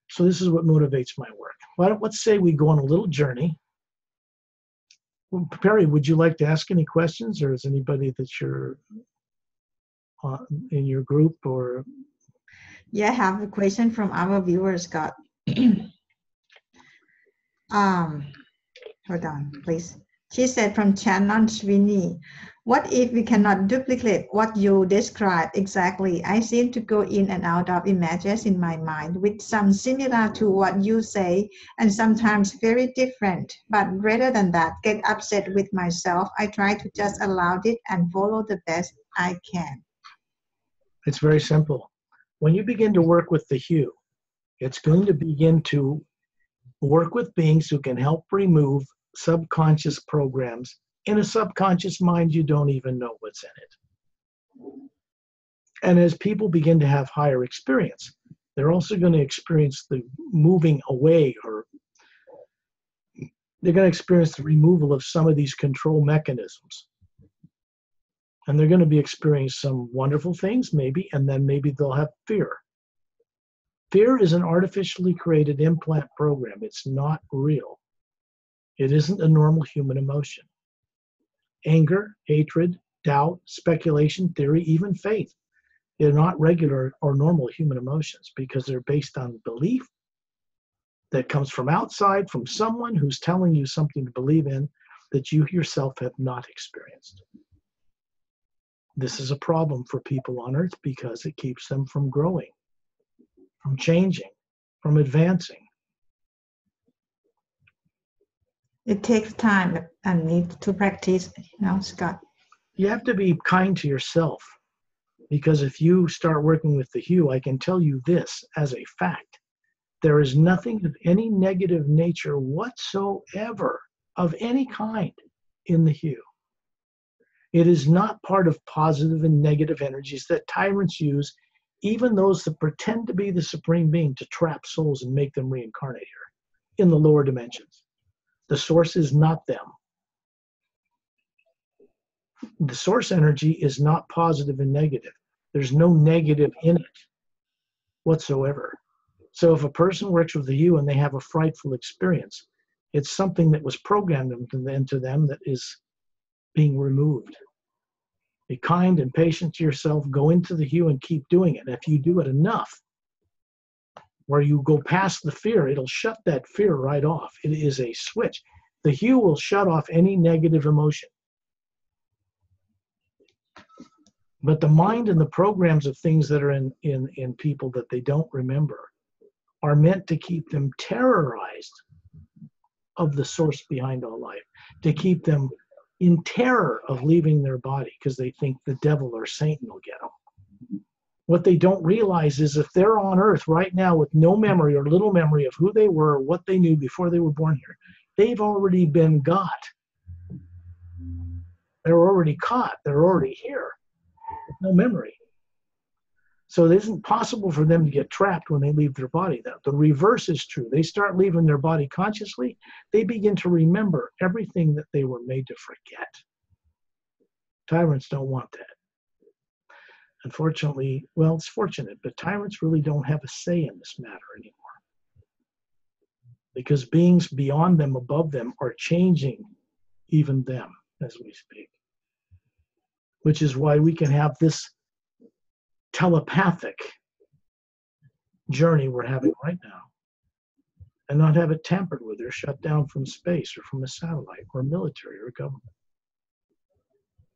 So this is what motivates my work. Let's say we go on a little journey Well, Perry, would you like to ask any questions, or is anybody that you're in your group or? Yeah, I have a question from our viewers, Scott. Hold on, please. She said from Shannon Sweeney, what if we cannot duplicate what you described exactly? I seem to go in and out of images in my mind with some similar to what you say and sometimes very different. But rather than that, get upset with myself, I try to just allow it and follow the best I can. It's very simple. When you begin to work with the hue, it's going to begin to work with beings who can help remove subconscious programs in a subconscious mind you don't even know what's in it. And as people begin to have higher experience, they're also going to experience the moving away, or they're going to experience the removal of some of these control mechanisms. And they're going to be experiencing some wonderful things maybe, and then maybe they'll have fear. Fear is an artificially created implant program. It's not real. It isn't a normal human emotion. Anger, hatred, doubt, speculation, theory, even faith, they're not regular or normal human emotions because they're based on belief that comes from outside, from someone who's telling you something to believe in that you yourself have not experienced. This is a problem for people on Earth because it keeps them from growing, from changing, from advancing. It takes time and need to practice, Scott. You have to be kind to yourself, because if you start working with the hue, I can tell you this as a fact. There is nothing of any negative nature whatsoever of any kind in the hue. It is not part of positive and negative energies that tyrants use, even those that pretend to be the supreme being, to trap souls and make them reincarnate here in the lower dimensions. The source is not them. The source energy is not positive and negative. There's no negative in it whatsoever. So if a person works with the hue and they have a frightful experience, it's something that was programmed into them that is being removed. Be kind and patient to yourself. Go into the hue and keep doing it. If you do it enough, where you go past the fear, it'll shut that fear right off. It is a switch. The hue will shut off any negative emotion. But the mind and the programs of things that are in people that they don't remember are meant to keep them terrorized of the source behind all life, to keep them in terror of leaving their body because they think the devil or Satan will get them. What they don't realize is if they're on Earth right now with no memory or little memory of who they were or what they knew before they were born here, they've already been got. They're already caught. They're already here with no memory. So it isn't possible for them to get trapped when they leave their body. The reverse is true. They start leaving their body consciously. They begin to remember everything that they were made to forget. Tyrants don't want that. Unfortunately, well, it's fortunate, but tyrants really don't have a say in this matter anymore. Because beings beyond them, above them, are changing even them as we speak. Which is why we can have this telepathic journey we're having right now and not have it tampered with or shut down from space or from a satellite or military or government.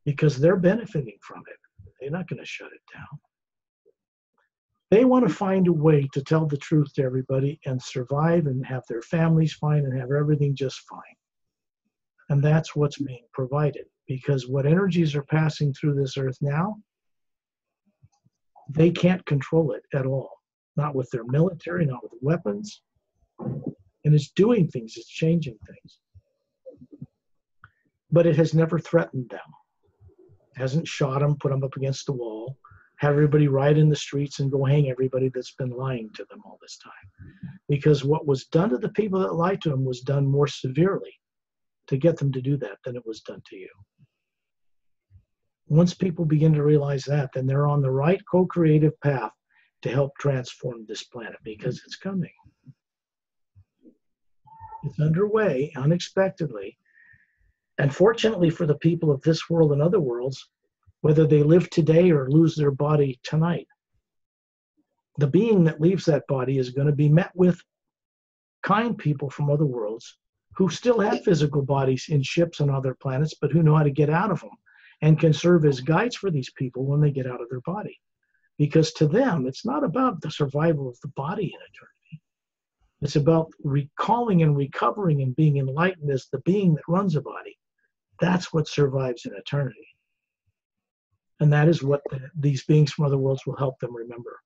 Because they're benefiting from it. They're not going to shut it down. They want to find a way to tell the truth to everybody and survive and have their families fine and have everything just fine. And that's what's being provided. Because what energies are passing through this earth now, they can't control it at all. Not with their military, not with weapons. And it's doing things, it's changing things. But it has never threatened them. It hasn't shot them, put them up against the wall, have everybody riot in the streets and go hang everybody that's been lying to them all this time. Because what was done to the people that lied to them was done more severely to get them to do that than it was done to you. Once people begin to realize that, then they're on the right co-creative path to help transform this planet because it's coming. It's underway unexpectedly. And fortunately for the people of this world and other worlds, whether they live today or lose their body tonight, the being that leaves that body is going to be met with kind people from other worlds who still have physical bodies in ships on other planets, but who know how to get out of them and can serve as guides for these people when they get out of their body. Because to them, it's not about the survival of the body in eternity. It's about recalling and recovering and being enlightened as the being that runs a body. That's what survives in eternity. And that is what these beings from other worlds will help them remember.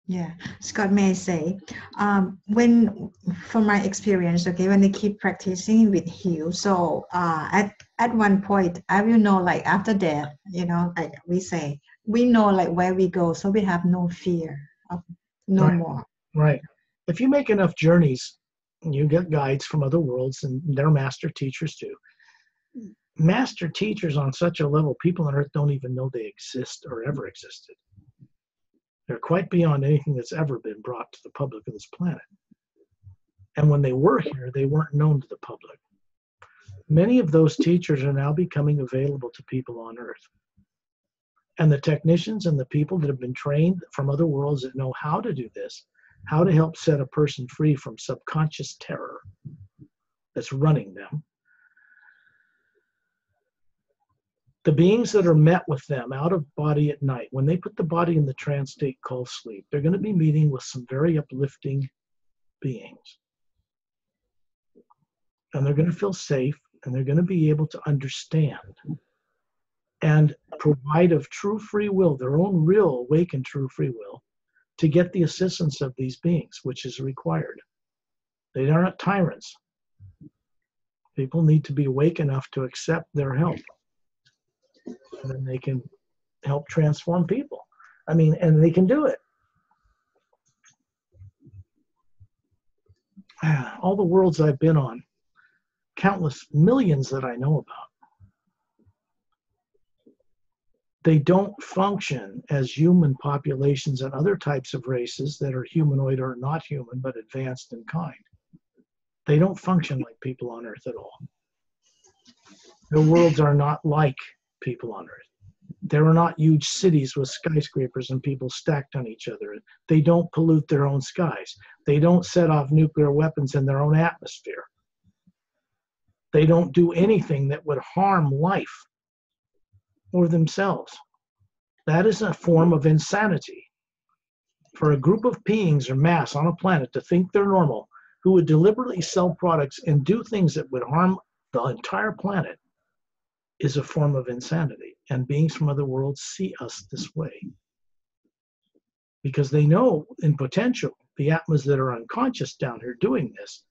Yeah, Scott, may I say, from my experience, okay, when they keep practicing with Hugh, so at one point, I will know, like after death, like we say, we know like where we go, so we have no fear of no more. Right. If you make enough journeys, and you get guides from other worlds, and they're master teachers too. Master teachers on such a level, people on Earth don't even know they exist or ever existed. They're quite beyond anything that's ever been brought to the public of this planet. And when they were here, they weren't known to the public. Many of those teachers are now becoming available to people on Earth. And the technicians and the people that have been trained from other worlds that know how to do this, how to help set a person free from subconscious terror that's running them. The beings that are met with them out of body at night, when they put the body in the trance state called sleep, they're going to be meeting with some very uplifting beings. And they're going to feel safe, and they're going to be able to understand and provide of true free will, their own real awakened true free will, to get the assistance of these beings, which is required. They are not tyrants. People need to be awake enough to accept their help. And then they can help transform people. And they can do it. All the worlds I've been on, countless millions that I know about, they don't function as human populations and other types of races that are humanoid or not human, but advanced in kind. They don't function like people on Earth at all. Their worlds are not like people on Earth. There are not huge cities with skyscrapers and people stacked on each other. They don't pollute their own skies. They don't set off nuclear weapons in their own atmosphere. They don't do anything that would harm life or themselves. That is a form of insanity. For a group of beings or mass on a planet to think they're normal, who would deliberately sell products and do things that would harm the entire planet, is a form of insanity. And beings from other worlds see us this way. Because they know in potential, the Atmas that are unconscious down here doing this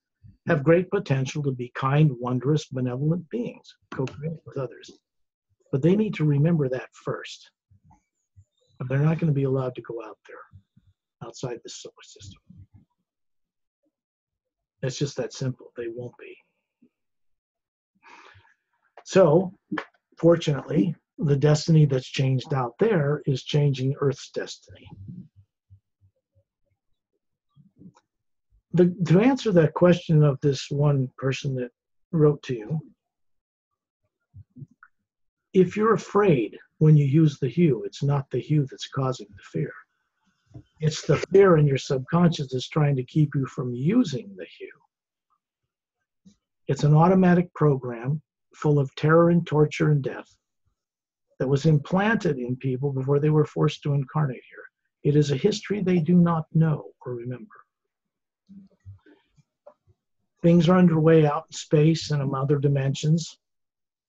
have great potential to be kind, wondrous, benevolent beings, co-create with others. But they need to remember that first. They're not going to be allowed to go out there, outside the solar system. It's just that simple. They won't be. So, fortunately, the destiny that's changed out there is changing Earth's destiny. To answer that question of this one person that wrote to you, if you're afraid when you use the hue, it's not the hue that's causing the fear. It's the fear in your subconscious that's trying to keep you from using the hue. It's an automatic program full of terror and torture and death that was implanted in people before they were forced to incarnate here. It is a history they do not know or remember. Things are underway out in space and in other dimensions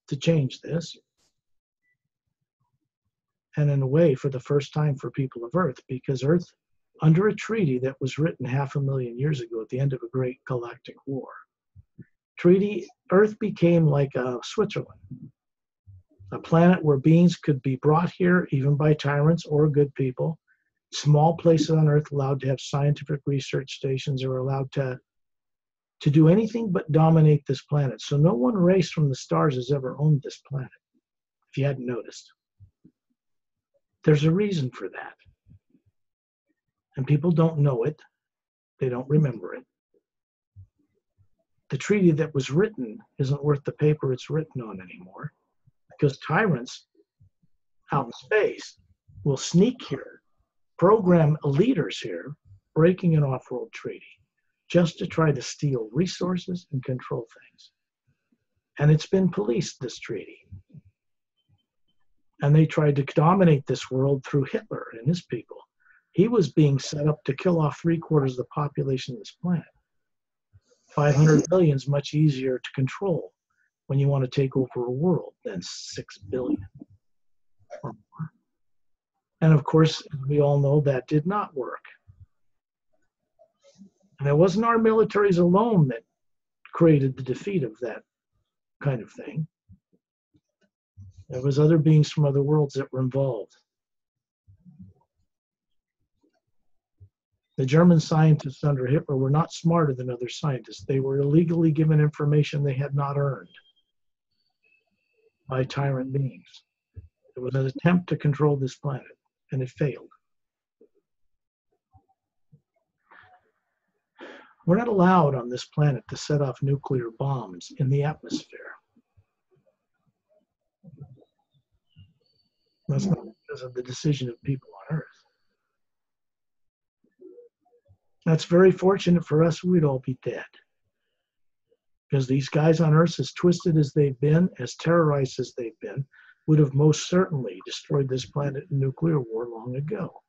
to change this. And in a way, for the first time for people of Earth, because Earth, under a treaty that was written 500,000 years ago at the end of a great galactic war, Earth became like Switzerland, a planet where beings could be brought here even by tyrants or good people. Small places on Earth allowed to have scientific research stations, or allowed to do anything but dominate this planet. So no one race from the stars has ever owned this planet, if you hadn't noticed. There's a reason for that. And people don't know it. They don't remember it. the treaty that was written isn't worth the paper it's written on anymore, because tyrants out in space will sneak here, program leaders here, breaking an off-world treaty just to try to steal resources and control things. And it's been policed, this treaty. And they tried to dominate this world through Hitler and his people. He was being set up to kill off 3/4 of the population of this planet. 500 million is much easier to control when you want to take over a world than 6 billion or more. And of course, as we all know, that did not work. And it wasn't our militaries alone that created the defeat of that kind of thing. There was other beings from other worlds that were involved. The German scientists under Hitler were not smarter than other scientists. They were illegally given information they had not earned by tyrant beings. It was an attempt to control this planet, and it failed. We're not allowed on this planet to set off nuclear bombs in the atmosphere. That's not because of the decision of people on Earth. That's very fortunate for us. We'd all be dead. Because these guys on Earth, as twisted as they've been, as terrorized as they've been, would have most certainly destroyed this planet in nuclear war long ago,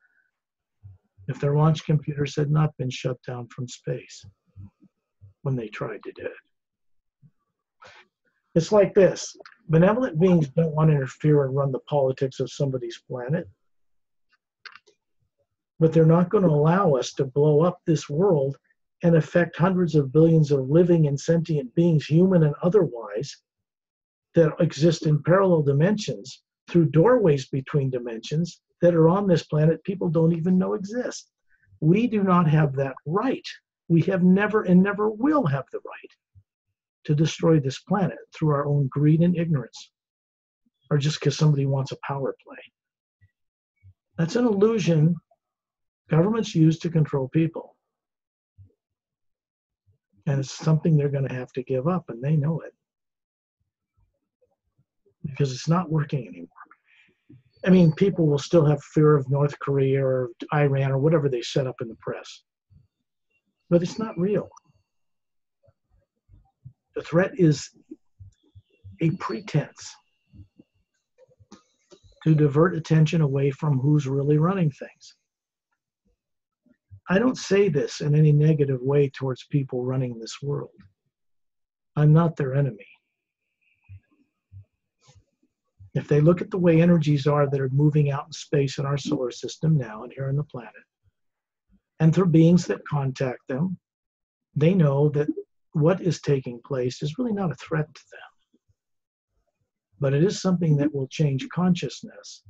if their launch computers had not been shut down from space when they tried to do it. It's like this. Benevolent beings don't want to interfere and run the politics of somebody's planet. But they're not going to allow us to blow up this world and affect hundreds of billions of living and sentient beings, human and otherwise, that exist in parallel dimensions through doorways between dimensions that are on this planet people don't even know exist. We do not have that right. We have never and never will have the right to destroy this planet through our own greed and ignorance, or just because somebody wants a power play. That's an illusion governments use to control people. And it's something they're going to have to give up, and they know it. Because it's not working anymore. I mean, people will still have fear of North Korea or Iran or whatever they set up in the press. But it's not real. The threat is a pretense to divert attention away from who's really running things. I don't say this in any negative way towards people running this world. I'm not their enemy. If they look at the way energies are that are moving out in space in our solar system now and here on the planet, and through beings that contact them, they know that what is taking place is really not a threat to them. But it is something that will change consciousness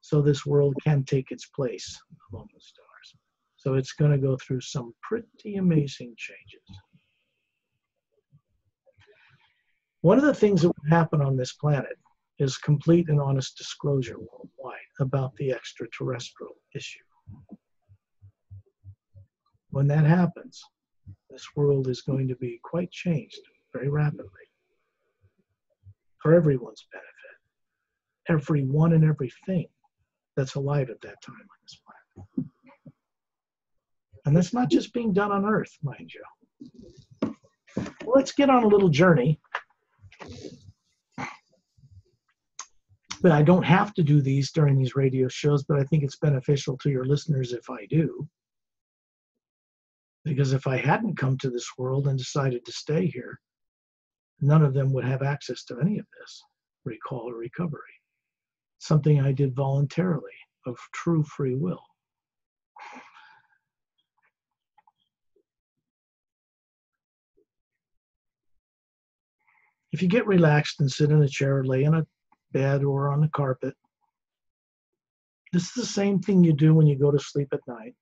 so this world can take its place among the stars. So it's going to go through some pretty amazing changes. One of the things that will happen on this planet is complete and honest disclosure worldwide about the extraterrestrial issue. When that happens, this world is going to be quite changed very rapidly for everyone's benefit. Everyone and everything that's alive at that time on this planet. And that's not just being done on Earth, mind you. Well, let's get on a little journey. But I don't have to do these during these radio shows, but I think it's beneficial to your listeners if I do. Because if I hadn't come to this world and decided to stay here, none of them would have access to any of this recall or recovery. Something I did voluntarily, of true free will. If you get relaxed and sit in a chair, lay in a bed or on the carpet, this is the same thing you do when you go to sleep at night.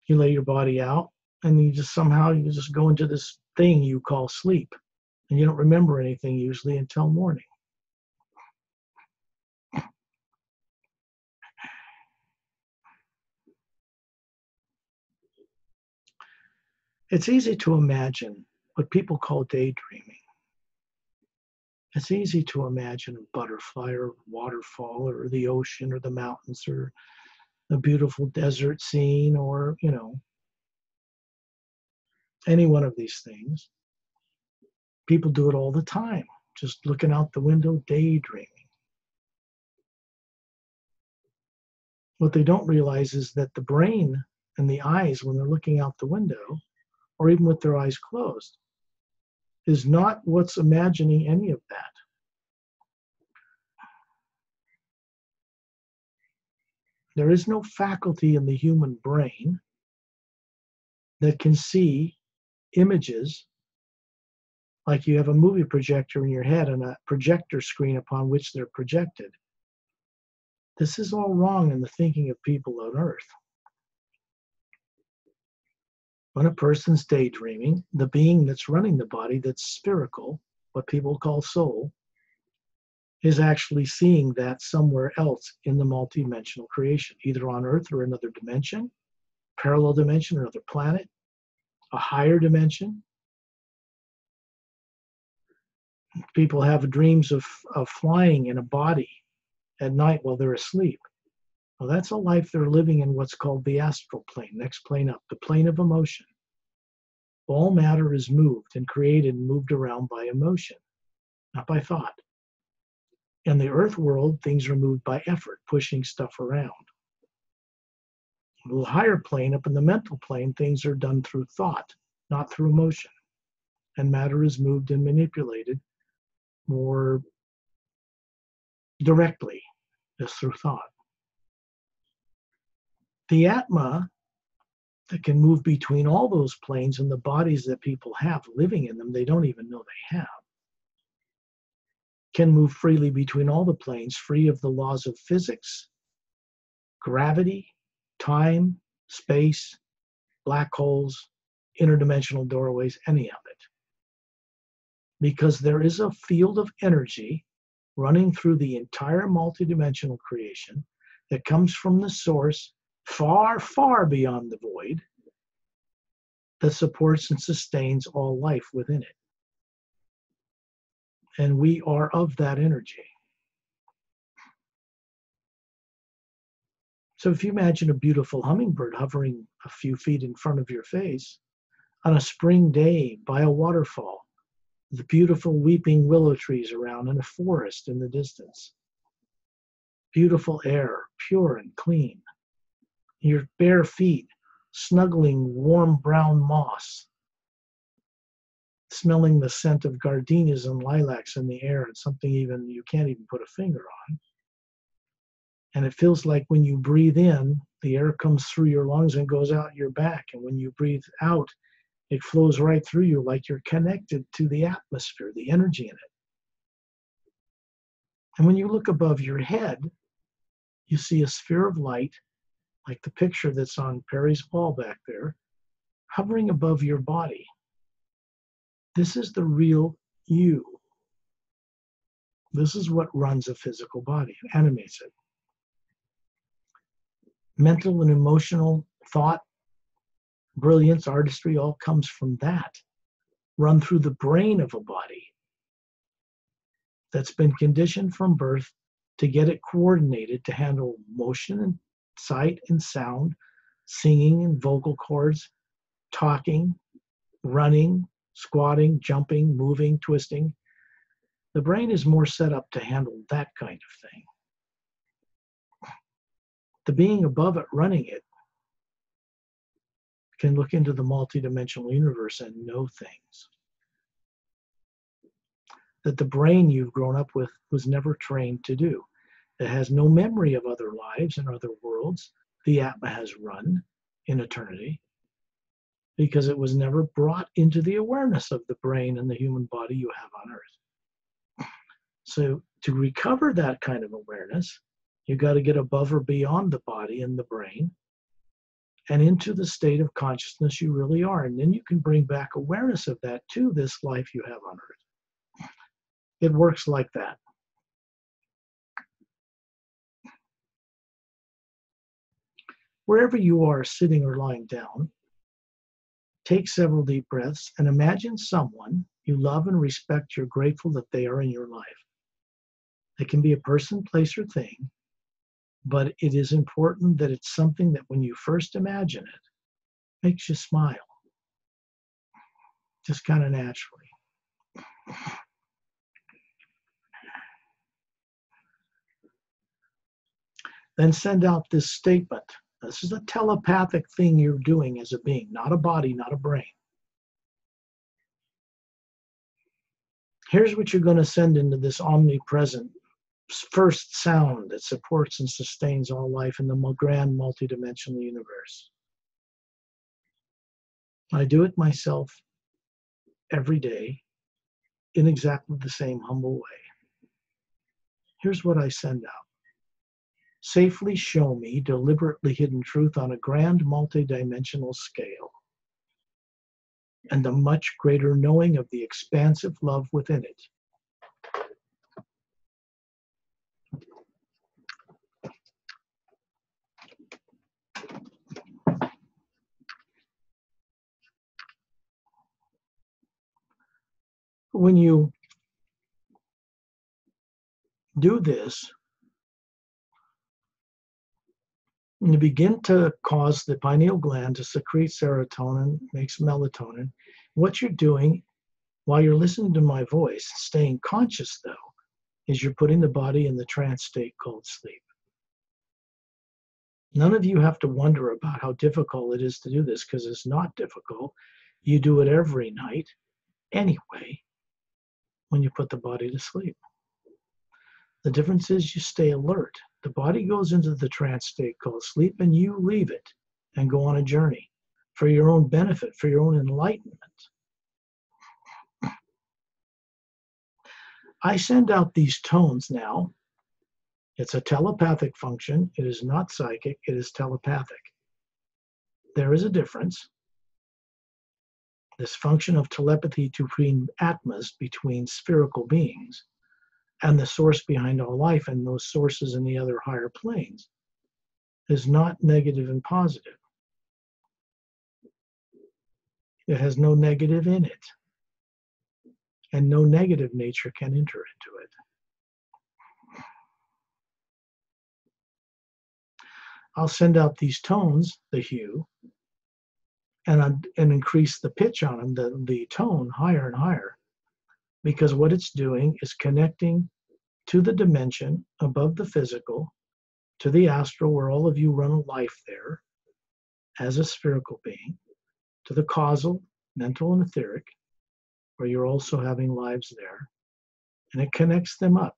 You lay your body out and you just go into this thing you call sleep. And you don't remember anything usually until morning. It's easy to imagine what people call daydreaming. It's easy to imagine a butterfly or a waterfall or the ocean or the mountains or a beautiful desert scene or, any one of these things. People do it all the time, just looking out the window, daydreaming. What they don't realize is that the brain and the eyes, when they're looking out the window, or even with their eyes closed, is not what's imagining any of that. There is no faculty in the human brain that can see images like you have a movie projector in your head and a projector screen upon which they're projected. This is all wrong in the thinking of people on Earth. When a person's daydreaming, the being that's running the body, that's spherical, what people call soul, is actually seeing that somewhere else in the multidimensional creation, either on Earth or another dimension, parallel dimension, or another planet, a higher dimension. People have dreams of flying in a body at night while they're asleep. Well, that's a life they're living in what's called the astral plane, next plane up, the plane of emotion. All matter is moved and created and moved around by emotion, not by thought. In the earth world, things are moved by effort, pushing stuff around. A little higher plane, up in the mental plane, things are done through thought, not through emotion. And matter is moved and manipulated more directly, just through thought. The Atma that can move between all those planes and the bodies that people have living in them, they don't even know they have, can move freely between all the planes, free of the laws of physics, gravity, time, space, black holes, interdimensional doorways, any of it. Because there is a field of energy running through the entire multidimensional creation that comes from the source far, far beyond the void that supports and sustains all life within it. And we are of that energy. So if you imagine a beautiful hummingbird hovering a few feet in front of your face on a spring day by a waterfall, the beautiful weeping willow trees around and a forest in the distance, beautiful air, pure and clean, your bare feet snuggling warm brown moss, smelling the scent of gardenias and lilacs in the air, and something even you can't even put a finger on. And it feels like when you breathe in, the air comes through your lungs and goes out your back. And when you breathe out, it flows right through you like you're connected to the atmosphere, the energy in it. And when you look above your head, you see a sphere of light, like the picture that's on Perry's wall back there, hovering above your body. This is the real you. This is what runs a physical body, animates it. Mental and emotional thought, brilliance, artistry, all comes from that, run through the brain of a body that's been conditioned from birth to get it coordinated to handle motion and sight and sound, singing and vocal cords, talking, running, squatting, jumping, moving, twisting. The brain is more set up to handle that kind of thing. The being above it running it can look into the multidimensional universe and know things that the brain you've grown up with was never trained to do. It has no memory of other lives and other worlds the Atma has run in eternity, because it was never brought into the awareness of the brain and the human body you have on Earth. So to recover that kind of awareness, you got to get above or beyond the body and the brain and into the state of consciousness you really are. And then you can bring back awareness of that to this life you have on Earth. It works like that. Wherever you are, sitting or lying down, Take several deep breaths and imagine someone you love and respect, you're grateful that they are in your life. It can be a person, place, or thing, but it is important that it's something that when you first imagine it, makes you smile, just kind of naturally. Then send out this statement. This is a telepathic thing you're doing as a being, not a body, not a brain. Here's what you're going to send into this omnipresent first sound that supports and sustains all life in the grand multidimensional universe. I do it myself every day in exactly the same humble way. Here's what I send out. Safely show me deliberately hidden truth on a grand multidimensional scale, and the much greater knowing of the expansive love within it. When you do this, you begin to cause the pineal gland to secrete serotonin, makes melatonin. What you're doing while you're listening to my voice, staying conscious though, is you're putting the body in the trance state called sleep. None of you have to wonder about how difficult it is to do this, because it's not difficult. You do it every night anyway when you put the body to sleep. The difference is you stay alert. The body goes into the trance state called sleep, and you leave it and go on a journey for your own benefit, for your own enlightenment. I send out these tones now. It's a telepathic function. It is not psychic. It is telepathic. There is a difference. This function of telepathy between Atmas, between spherical beings, and the source behind all life and those sources in the other higher planes, is not negative and positive. It has no negative in it, and no negative nature can enter into it. I'll send out these tones, the hue, and increase the pitch on them, the tone higher and higher, because what it's doing is connecting to the dimension above the physical, to the astral, where all of you run a life there as a spherical being, to the causal, mental, and etheric, where you're also having lives there, and it connects them up.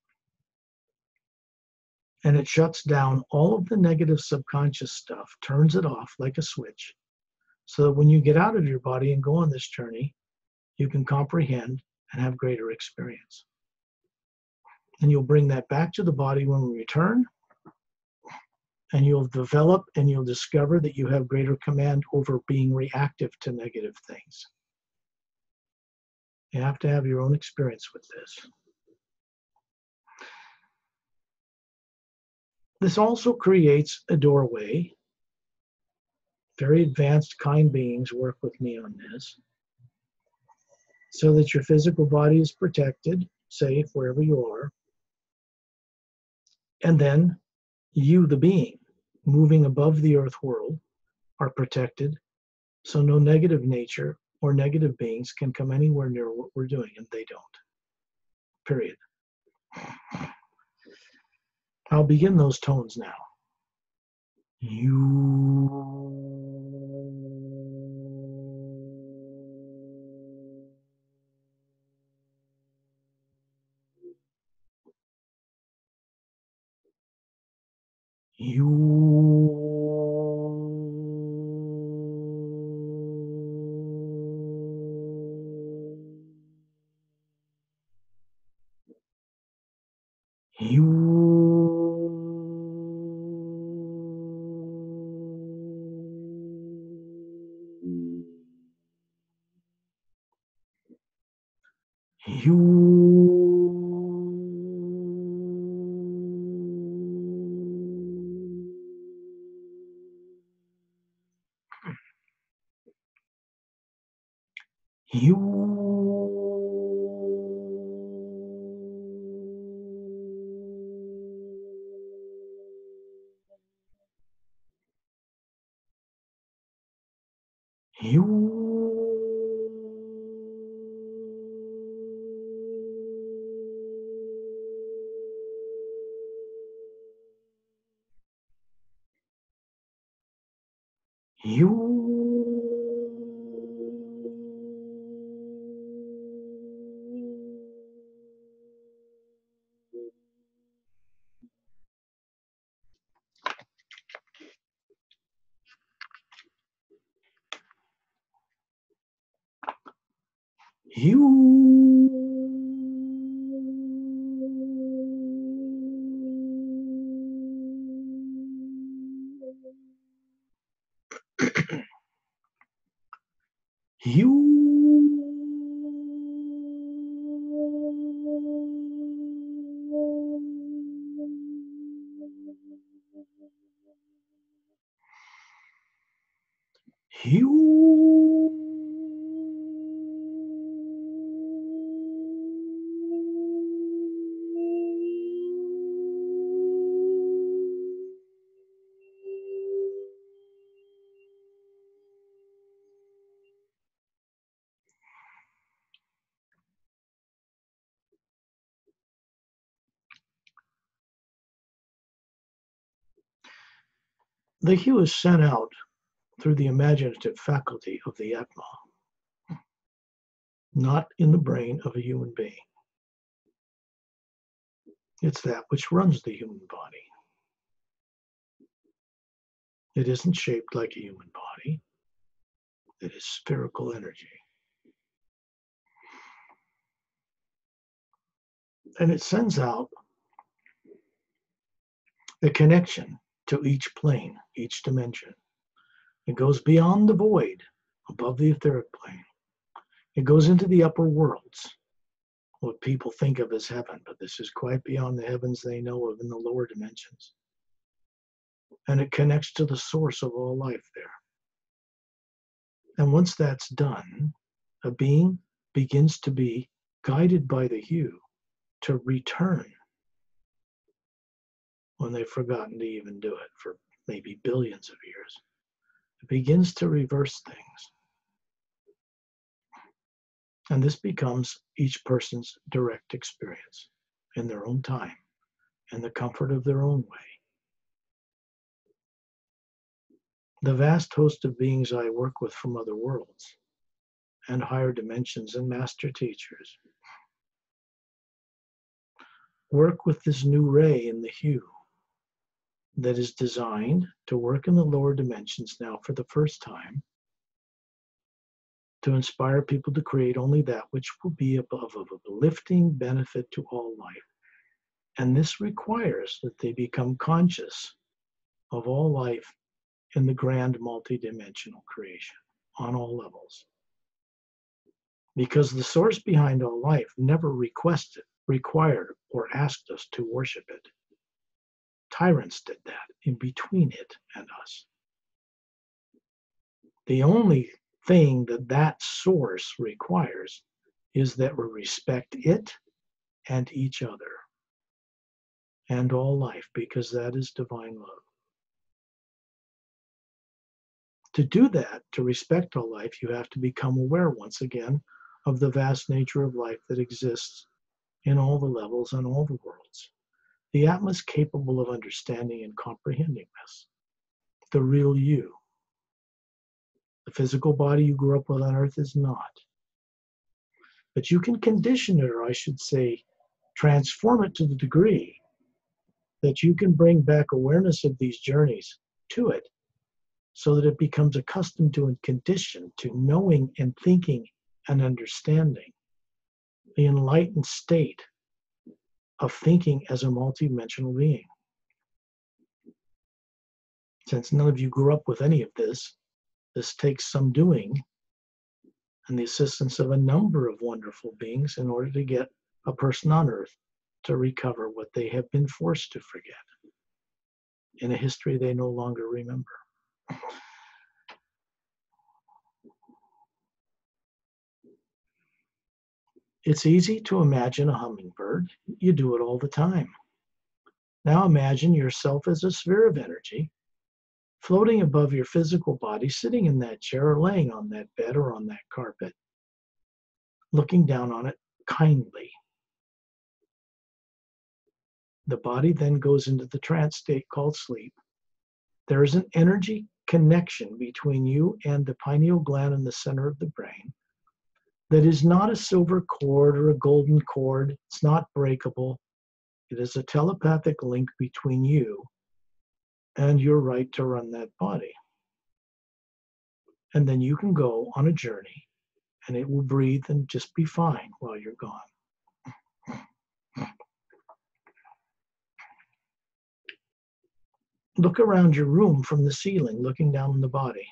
And it shuts down all of the negative subconscious stuff, turns it off like a switch, so that when you get out of your body and go on this journey, you can comprehend and have greater experience. And you'll bring that back to the body when we return, and you'll develop and you'll discover that you have greater command over being reactive to negative things. You have to have your own experience with this. This also creates a doorway. Very advanced, kind beings work with me on this, so that your physical body is protected, safe wherever you are. And then you, the being, moving above the earth world, are protected, so no negative nature or negative beings can come anywhere near what we're doing, and they don't. Period. I'll begin those tones now. You. The hue is sent out through the imaginative faculty of the Atma, not in the brain of a human being. It's that which runs the human body. It isn't shaped like a human body. It is spherical energy. And it sends out a connection to each plane, each dimension. It goes beyond the void, above the etheric plane. It goes into the upper worlds, what people think of as heaven, but this is quite beyond the heavens they know of in the lower dimensions. And it connects to the source of all life there. And once that's done, a being begins to be guided by the hue to return when they've forgotten to even do it for maybe billions of years. It begins to reverse things. And this becomes each person's direct experience in their own time, in the comfort of their own way. The vast host of beings I work with from other worlds and higher dimensions and master teachers work with this new ray in the hue that is designed to work in the lower dimensions now for the first time, to inspire people to create only that which will be of uplifting benefit to all life. And this requires that they become conscious of all life in the grand multidimensional creation on all levels. Because the source behind all life never requested, required, or asked us to worship it. Tyrants did that in between it and us. The only thing that that source requires is that we respect it and each other and all life, because that is divine love. To do that, to respect all life, you have to become aware once again of the vast nature of life that exists in all the levels and all the worlds. The Atma is capable of understanding and comprehending this. The real you. The physical body you grew up with on earth is not. But you can condition it, or I should say, transform it to the degree that you can bring back awareness of these journeys to it, so that it becomes accustomed to and conditioned to knowing and thinking and understanding the enlightened state of thinking as a multidimensional being. Since none of you grew up with any of this, this takes some doing and the assistance of a number of wonderful beings in order to get a person on earth to recover what they have been forced to forget in a history they no longer remember. It's easy to imagine a hummingbird. You do it all the time. Now imagine yourself as a sphere of energy floating above your physical body, sitting in that chair or laying on that bed or on that carpet, looking down on it kindly. The body then goes into the trance state called sleep. There is an energy connection between you and the pineal gland in the center of the brain that is not a silver cord or a golden cord. It's not breakable. It is a telepathic link between you and your right to run that body. And then you can go on a journey and it will breathe and just be fine while you're gone. Look around your room from the ceiling, looking down on the body.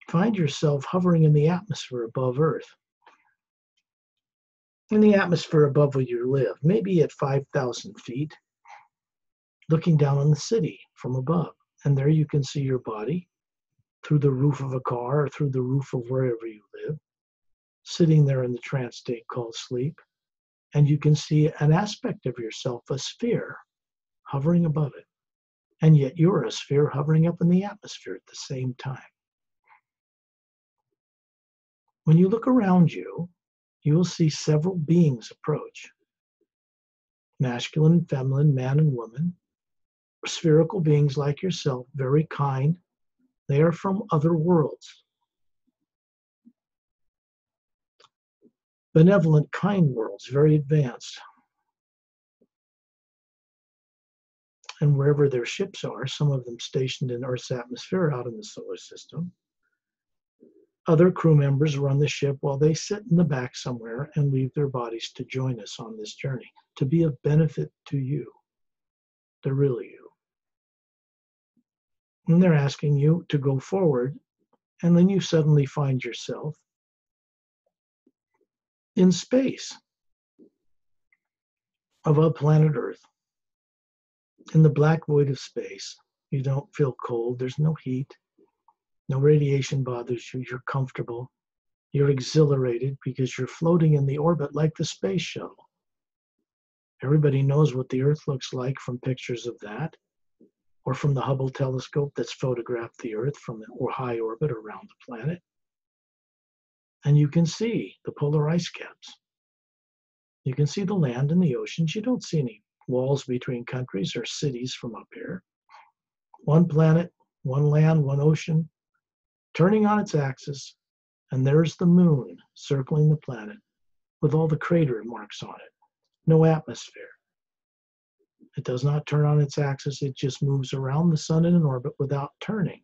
Find yourself hovering in the atmosphere above Earth. In the atmosphere above where you live, maybe at 5,000 feet, looking down on the city from above. And there you can see your body through the roof of a car or through the roof of wherever you live, sitting there in the trance state called sleep. And you can see an aspect of yourself, a sphere, hovering above it. And yet you're a sphere hovering up in the atmosphere at the same time. When you look around you, you will see several beings approach. Masculine and feminine, man and woman, spherical beings like yourself, very kind. They are from other worlds. Benevolent, kind worlds, very advanced. And wherever their ships are, some of them stationed in Earth's atmosphere out in the solar system, other crew members run the ship while they sit in the back somewhere and leave their bodies to join us on this journey, to be of benefit to you, the real you. And they're asking you to go forward, and then you suddenly find yourself in space above planet Earth, in the black void of space. You don't feel cold, there's no heat, no radiation bothers you, you're comfortable, you're exhilarated because you're floating in the orbit like the space shuttle. Everybody knows what the Earth looks like from pictures of that, or from the Hubble telescope that's photographed the Earth from the high orbit around the planet. And you can see the polar ice caps. You can see the land and the oceans. You don't see any walls between countries or cities from up here. One planet, one land, one ocean, turning on its axis, and there's the moon circling the planet with all the crater marks on it. No atmosphere. It does not turn on its axis, it just moves around the sun in an orbit without turning.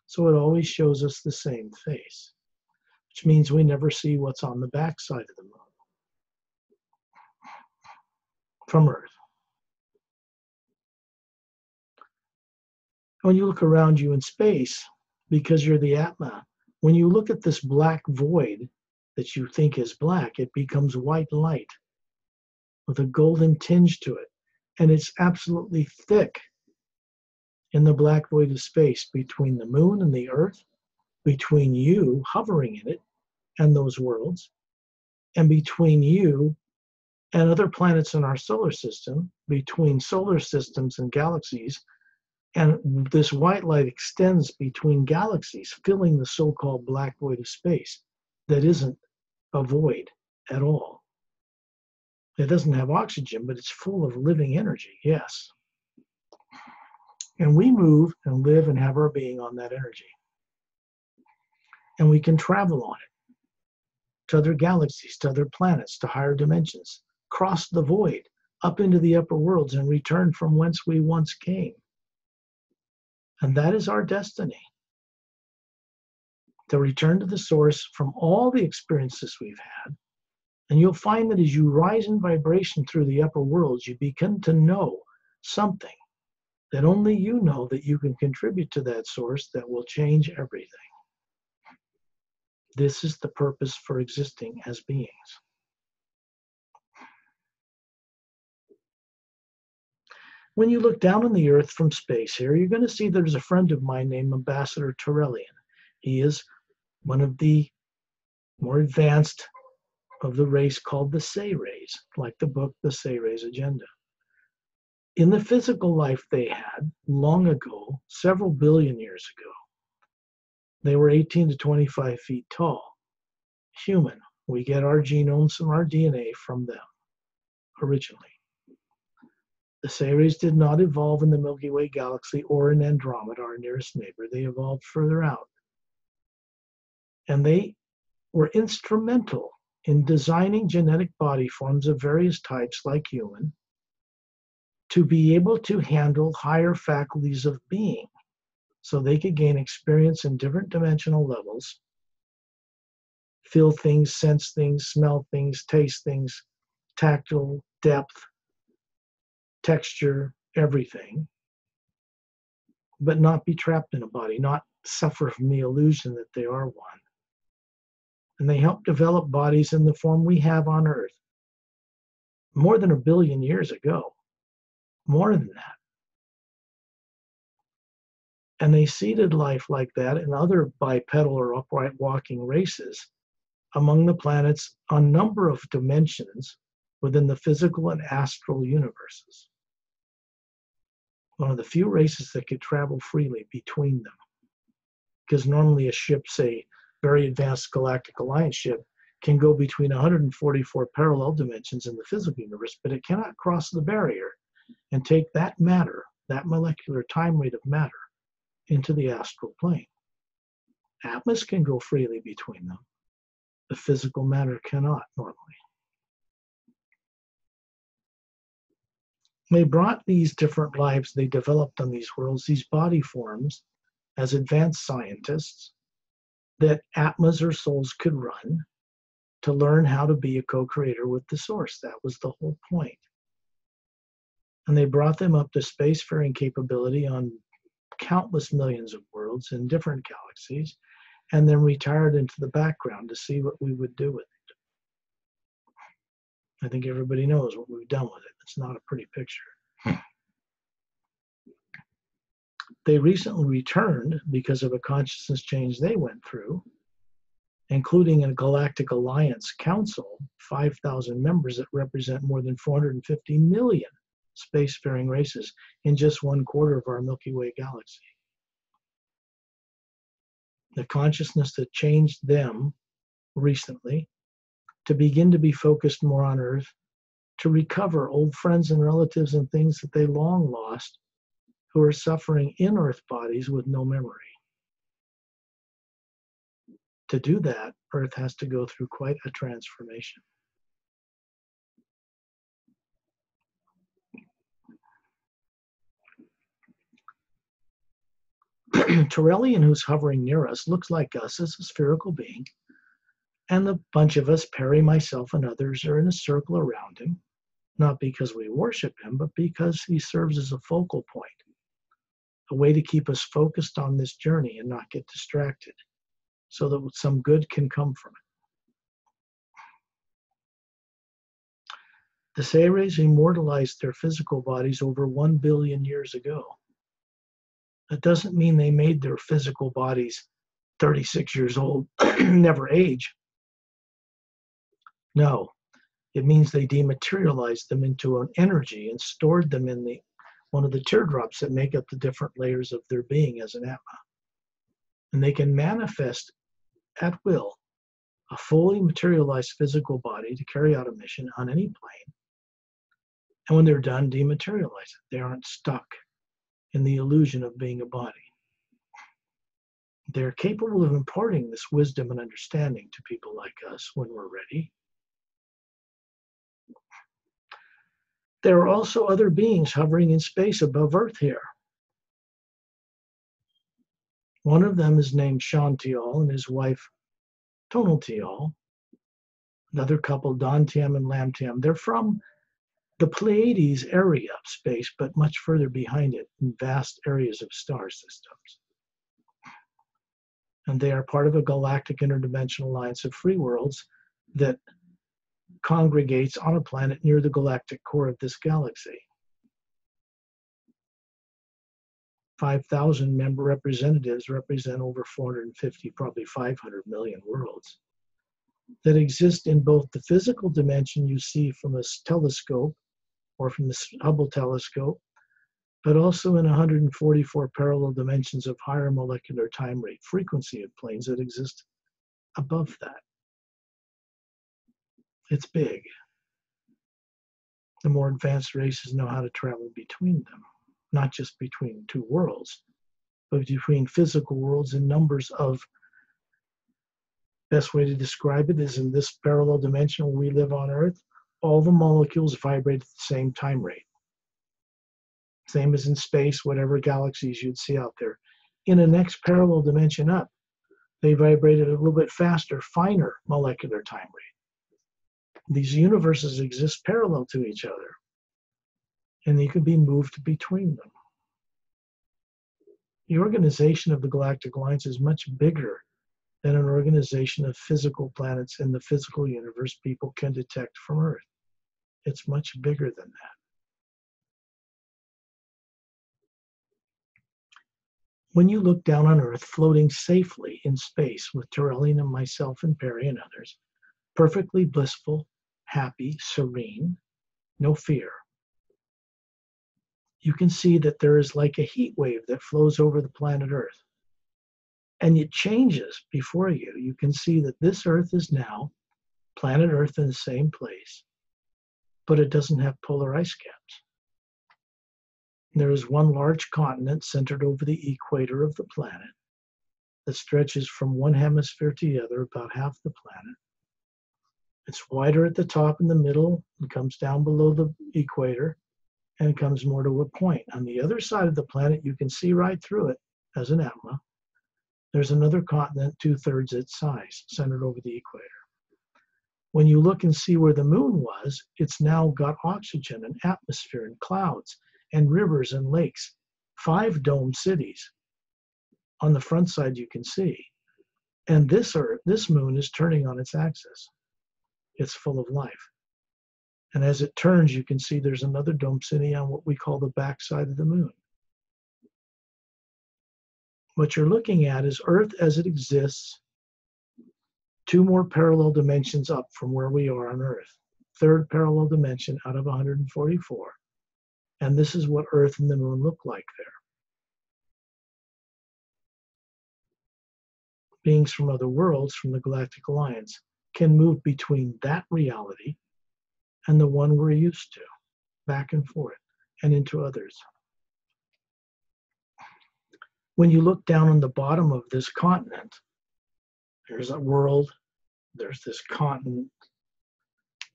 So it always shows us the same face, which means we never see what's on the backside of the moon from Earth. When you look around you in space, because you're the Atma, when you look at this black void that you think is black, it becomes white light with a golden tinge to it. And it's absolutely thick in the black void of space between the moon and the Earth, between you hovering in it and those worlds, and between you and other planets in our solar system, between solar systems and galaxies. And this white light extends between galaxies, filling the so-called black void of space that isn't a void at all. It doesn't have oxygen, but it's full of living energy, yes. And we move and live and have our being on that energy. And we can travel on it to other galaxies, to other planets, to higher dimensions, cross the void, up into the upper worlds, and return from whence we once came. And that is our destiny, to return to the source from all the experiences we've had. And you'll find that as you rise in vibration through the upper worlds, you begin to know something that only you know, that you can contribute to that source that will change everything. This is the purpose for existing as beings. When you look down on the Earth from space here, you're going to see there's a friend of mine named Ambassador Torellian. He is one of the more advanced of the race called the Say race, like the book, The Say Race Agenda. In the physical life they had long ago, several billion years ago, they were 18 to 25 feet tall. Human. We get our genomes and our DNA from them originally. The Ceres did not evolve in the Milky Way galaxy or in Andromeda, our nearest neighbor. They evolved further out. And they were instrumental in designing genetic body forms of various types, like human, to be able to handle higher faculties of being, so they could gain experience in different dimensional levels, feel things, sense things, smell things, taste things, tactile, depth, texture, everything, but not be trapped in a body, not suffer from the illusion that they are one. And they help develop bodies in the form we have on Earth more than 1 billion years ago, more than that. And they seeded life like that in other bipedal or upright walking races among the planets on a number of dimensions within the physical and astral universes. One of the few races that could travel freely between them. Because normally a ship, say, very advanced Galactic Alliance ship, can go between 144 parallel dimensions in the physical universe, but it cannot cross the barrier and take that matter, that molecular time rate of matter, into the astral plane. Atmas can go freely between them. The physical matter cannot normally. They brought these different lives they developed on these worlds, these body forms, as advanced scientists that Atmas or souls could run to learn how to be a co-creator with the source. That was the whole point. And they brought them up to spacefaring capability on countless millions of worlds in different galaxies, and then retired into the background to see what we would do with it. I think everybody knows what we've done with it. It's not a pretty picture. They recently returned because of a consciousness change they went through, including a Galactic Alliance Council, 5,000 members that represent more than 450 million spacefaring races in just 1/4 of our Milky Way galaxy. The consciousness that changed them recently to begin to be focused more on Earth, to recover old friends and relatives and things that they long lost, who are suffering in Earth bodies with no memory. To do that, Earth has to go through quite a transformation. Torellian, who's hovering near us, looks like us as a spherical being, and the bunch of us, Perry, myself, and others, are in a circle around him, not because we worship him, but because he serves as a focal point, a way to keep us focused on this journey and not get distracted, so that some good can come from it. The Ceres immortalized their physical bodies over 1 billion years ago. That doesn't mean they made their physical bodies 36 years old, never age. No, it means they dematerialized them into an energy and stored them in one of the teardrops that make up the different layers of their being as an Atma. And they can manifest at will a fully materialized physical body to carry out a mission on any plane. And when they're done, dematerialize it. They aren't stuck in the illusion of being a body. They're capable of imparting this wisdom and understanding to people like us when we're ready. There are also other beings hovering in space above Earth here. One of them is named Shantial and his wife Tonaltial. Another couple, Dantiam and Lamtiam. They're from the Pleiades area of space, but much further behind it in vast areas of star systems. And they are part of a galactic interdimensional alliance of free worlds that congregates on a planet near the galactic core of this galaxy. 5,000 member representatives represent over 450, probably 500 million worlds. that exist in both the physical dimension you see from a telescope or from the Hubble telescope, but also in 144 parallel dimensions of higher molecular time rate frequency of planes that exist above that. It's big. The more advanced races know how to travel between them, not just between two worlds, but between physical worlds in numbers of, best way to describe it is in this parallel dimension where we live on Earth, all the molecules vibrate at the same time rate. Same as in space, whatever galaxies you'd see out there. In a next parallel dimension up, they vibrate at a little bit faster, finer molecular time rate. These universes exist parallel to each other, and they can be moved between them. The organization of the Galactic Alliance is much bigger than an organization of physical planets in the physical universe people can detect from Earth. It's much bigger than that. When you look down on Earth, floating safely in space with Turellian and myself and Perry and others, perfectly blissful, happy, serene, no fear, you can see that there is like a heat wave that flows over the planet Earth. And it changes before you. You can see that this Earth is now planet Earth in the same place, but it doesn't have polar ice caps. There is one large continent centered over the equator of the planet that stretches from one hemisphere to the other, about half the planet. It's wider at the top in the middle and comes down below the equator and comes more to a point. On the other side of the planet, you can see right through it as an Atma. There's another continent 2/3 its size, centered over the equator. When you look and see where the moon was, it's now got oxygen and atmosphere and clouds and rivers and lakes, 5 dome cities. On the front side you can see. And this Earth, this moon is turning on its axis. It's full of life. And as it turns, you can see there's another dome city on what we call the backside of the moon. What you're looking at is Earth as it exists, 2 more parallel dimensions up from where we are on Earth. 3rd parallel dimension out of 144. And this is what Earth and the moon look like there. Beings from other worlds, from the Galactic Alliance, can move between that reality and the one we're used to, back and forth, and into others. When you look down on the bottom of this continent, there's a world, there's this continent,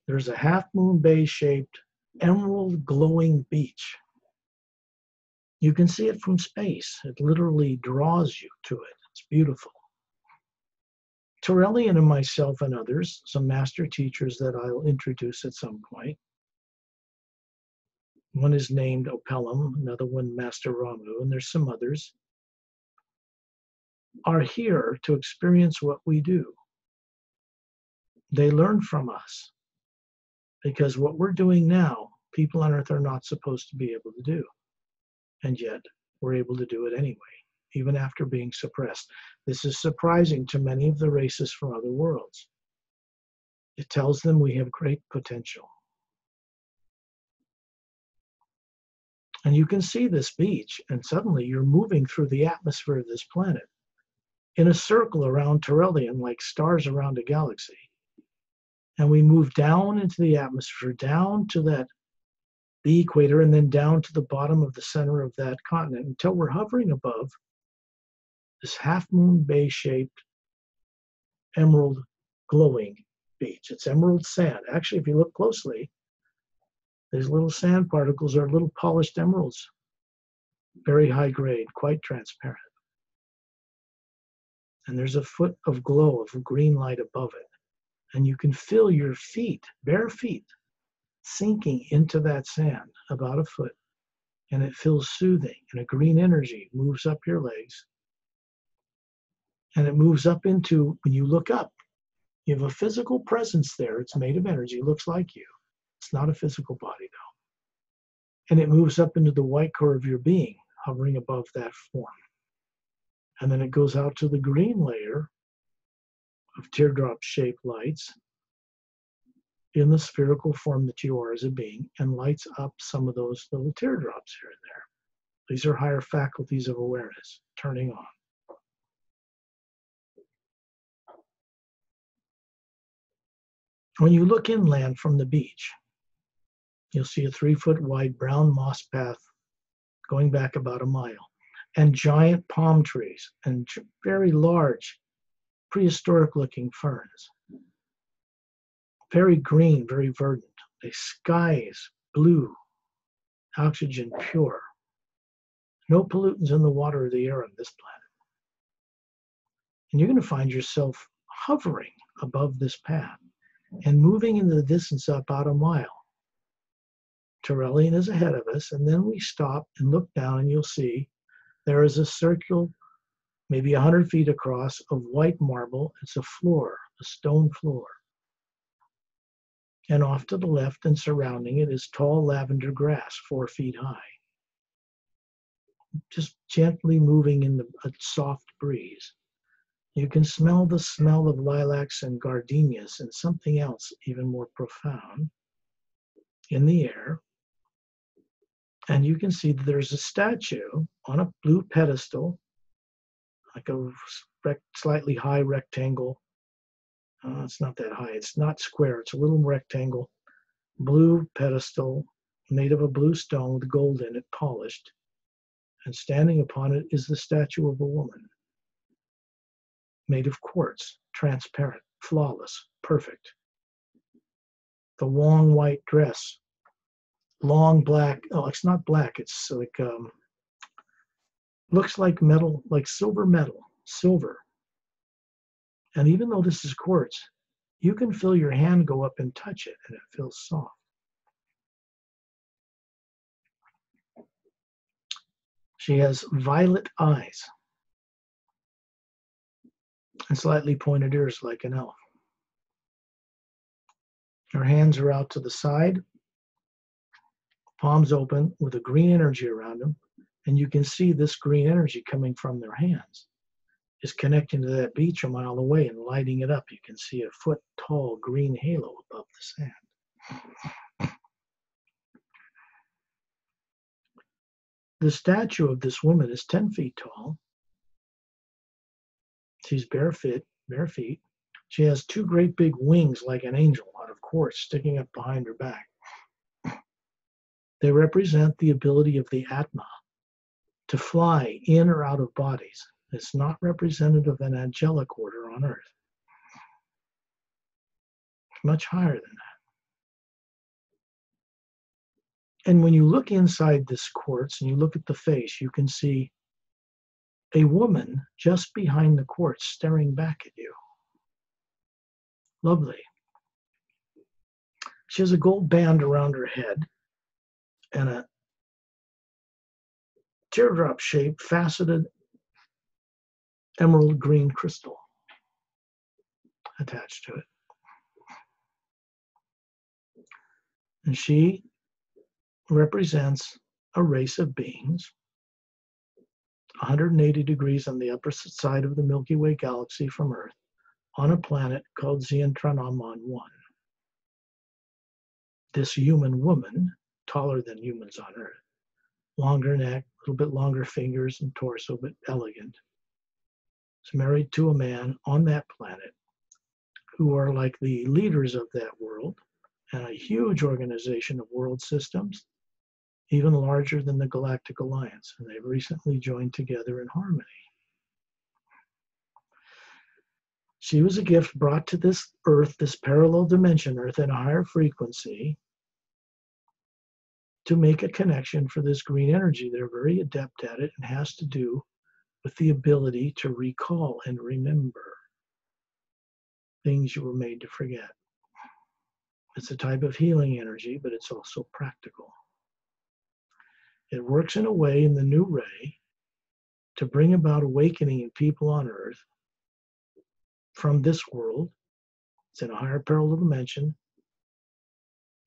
there's a half-moon bay-shaped, emerald glowing beach. You can see it from space. It literally draws you to it. It's beautiful. Turellian and myself and others, some master teachers that I'll introduce at some point. One is named Opelum, another one Master Ramu, and there's some others, are here to experience what we do. They learn from us, because what we're doing now, people on Earth are not supposed to be able to do. And yet, we're able to do it anyway, even after being suppressed. This is surprising to many of the races from other worlds. It tells them we have great potential. And you can see this beach, and suddenly you're moving through the atmosphere of this planet in a circle around Turellian, like stars around a galaxy. And we move down into the atmosphere, down to the equator, and then down to the bottom of the center of that continent until we're hovering above this half-moon bay-shaped emerald glowing beach. It's emerald sand. Actually, if you look closely, these little sand particles are little polished emeralds, very high grade, quite transparent. And there's a foot of glow of green light above it. And you can feel your feet, bare feet, sinking into that sand about a foot. And it feels soothing. And a green energy moves up your legs. And it moves up into, when you look up, you have a physical presence there. It's made of energy. It looks like you. It's not a physical body, though. And it moves up into the white core of your being, hovering above that form. And then it goes out to the green layer of teardrop-shaped lights in the spherical form that you are as a being, and lights up some of those little teardrops here and there. These are higher faculties of awareness turning on. When you look inland from the beach, you'll see a 3-foot wide brown moss path going back about a mile, and giant palm trees and very large prehistoric looking ferns. Very green, very verdant. The sky is blue, oxygen pure. No pollutants in the water or the air on this planet. And you're going to find yourself hovering above this path and moving into the distance about a mile. Terrellian is ahead of us, and then we stop and look down, and you'll see there is a circle, maybe 100 feet across, of white marble. It's a floor, a stone floor. And off to the left and surrounding it is tall lavender grass, 4 feet high. Just gently moving in a soft breeze. You can smell the smell of lilacs and gardenias and something else even more profound in the air. And you can see that there's a statue on a blue pedestal, like a slightly high rectangle. It's not that high. It's not square. It's a little rectangle, blue pedestal made of a blue stone with gold in it, polished. And standing upon it is the statue of a woman, made of quartz, transparent, flawless, perfect. The long white dress, long black, oh, it's not black, it's like, looks like metal, like silver metal, silver. And even though this is quartz, you can feel your hand go up and touch it, and it feels soft. She has violet eyes and slightly pointed ears like an elf. Her hands are out to the side, palms open with a green energy around them, and you can see this green energy coming from their hands is connecting to that beach a mile away and lighting it up. You can see a foot-tall green halo above the sand. The statue of this woman is 10 feet tall. She's bare feet. She has 2 great big wings like an angel out of quartz sticking up behind her back. They represent the ability of the Atma to fly in or out of bodies. It's not representative of an angelic order on earth. It's much higher than that. And when you look inside this quartz and you look at the face, you can see a woman just behind the quartz staring back at you. Lovely. She has a gold band around her head and a teardrop-shaped, faceted emerald green crystal attached to it. And she represents a race of beings 180 degrees on the upper side of the Milky Way galaxy from Earth on a planet called Zentranaman 1. This human woman, taller than humans on Earth, longer neck, a little bit longer fingers and torso, but elegant, is married to a man on that planet who are like the leaders of that world and a huge organization of world systems, even larger than the Galactic Alliance, and they've recently joined together in harmony. She was a gift brought to this Earth, this parallel dimension Earth, in a higher frequency to make a connection for this green energy. They're very adept at it, and has to do with the ability to recall and remember things you were made to forget. It's a type of healing energy, but it's also practical. It works in a way in the new ray to bring about awakening in people on Earth from this world. It's in a higher parallel dimension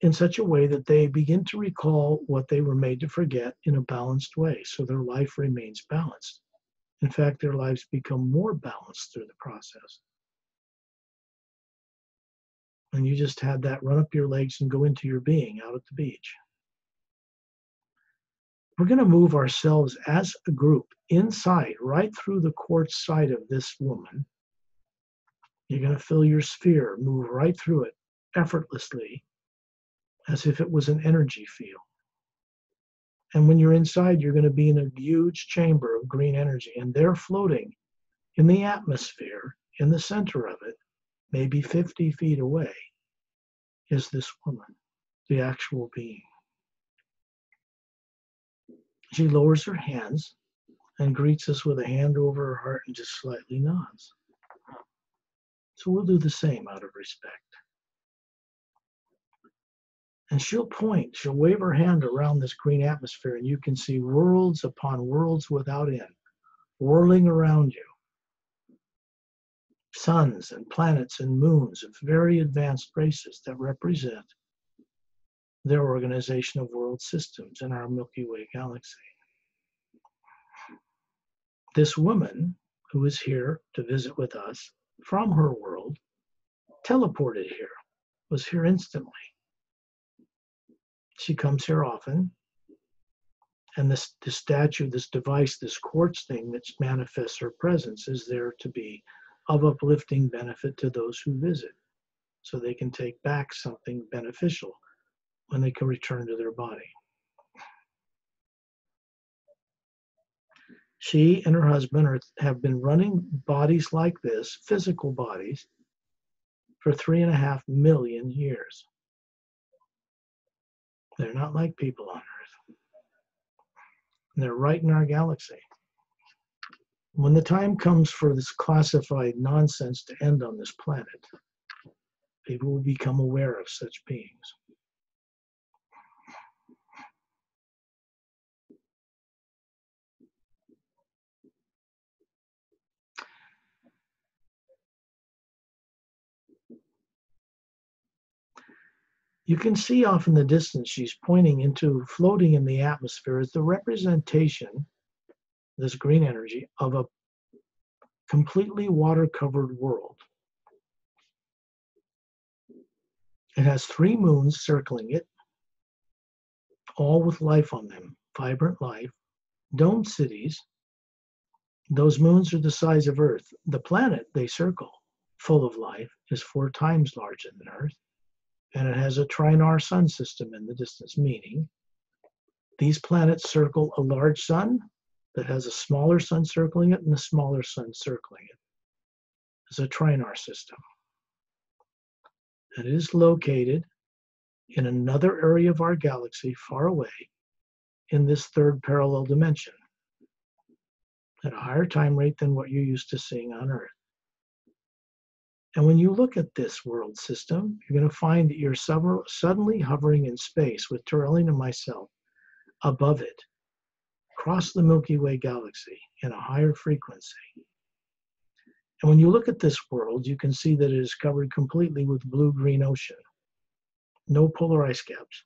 in such a way that they begin to recall what they were made to forget in a balanced way, so their life remains balanced. In fact, their lives become more balanced through the process. And you just had that run up your legs and go into your being out at the beach. We're going to move ourselves as a group inside, right through the quartz side of this woman. You're going to feel your sphere move right through it effortlessly, as if it was an energy field. And when you're inside, you're going to be in a huge chamber of green energy, and they're floating in the atmosphere, in the center of it, maybe 50 feet away, is this woman, the actual being. She lowers her hands and greets us with a hand over her heart and just slightly nods. So we'll do the same out of respect. And she'll point, she'll wave her hand around this green atmosphere, and you can see worlds upon worlds without end, whirling around you. Suns and planets and moons of very advanced races that represent their organization of world systems in our Milky Way galaxy. This woman, who is here to visit with us from her world, teleported here, was here instantly. She comes here often, and this statue, this device, this quartz thing that manifests her presence is there to be of uplifting benefit to those who visit, so they can take back something beneficial when they can return to their body. She and her husband have been running bodies like this, physical bodies, for 3.5 million years. They're not like people on Earth. They're right in our galaxy. When the time comes for this classified nonsense to end on this planet, people will become aware of such beings. You can see off in the distance, she's pointing into floating in the atmosphere as the representation, this green energy, of a completely water-covered world. It has 3 moons circling it, all with life on them, vibrant life, domed cities. Those moons are the size of Earth. The planet they circle, full of life, is 4 times larger than Earth, and it has a trinar sun system in the distance, meaning these planets circle a large sun that has a smaller sun circling it and a smaller sun circling it. It's a trinar system. And it is located in another area of our galaxy far away in this 3rd parallel dimension at a higher time rate than what you're used to seeing on Earth. And when you look at this world system, you're going to find that you're suddenly hovering in space with Terrellian and myself above it, across the Milky Way galaxy in a higher frequency. And when you look at this world, you can see that it is covered completely with blue-green ocean. No polar ice caps.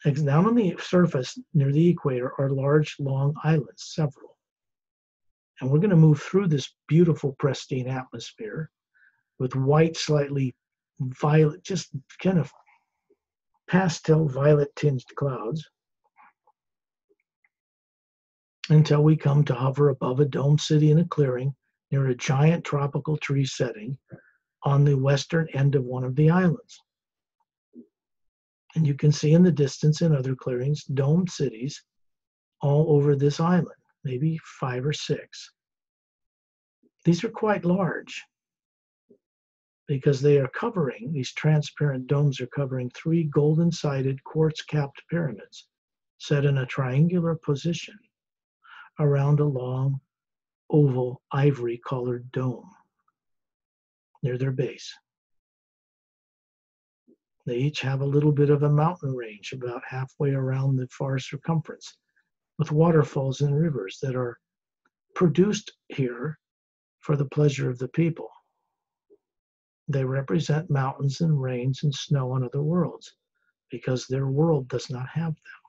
And down on the surface near the equator are large, long islands, several. And we're going to move through this beautiful, pristine atmosphere with white, slightly violet, just kind of pastel violet tinged clouds until we come to hover above a domed city in a clearing near a giant tropical tree setting on the western end of one of the islands. And you can see in the distance in other clearings, domed cities all over this island, maybe 5 or 6. These are quite large because they are covering, these transparent domes are covering 3 golden-sided quartz-capped pyramids set in a triangular position around a long, oval, ivory-colored dome near their base. They each have a little bit of a mountain range about halfway around the far circumference, with waterfalls and rivers that are produced here for the pleasure of the people. They represent mountains and rains and snow on other worlds because their world does not have them.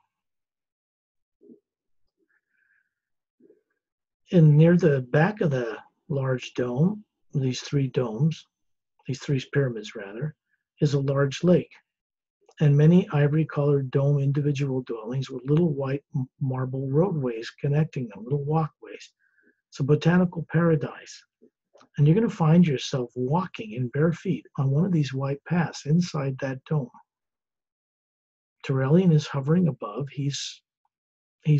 And near the back of the large dome, these 3 domes, these three pyramids rather, is a large lake, and many ivory-colored dome individual dwellings with little white marble roadways connecting them, little walkways. It's a botanical paradise. And you're going to find yourself walking in bare feet on one of these white paths inside that dome. Tyrrellian is hovering above. He's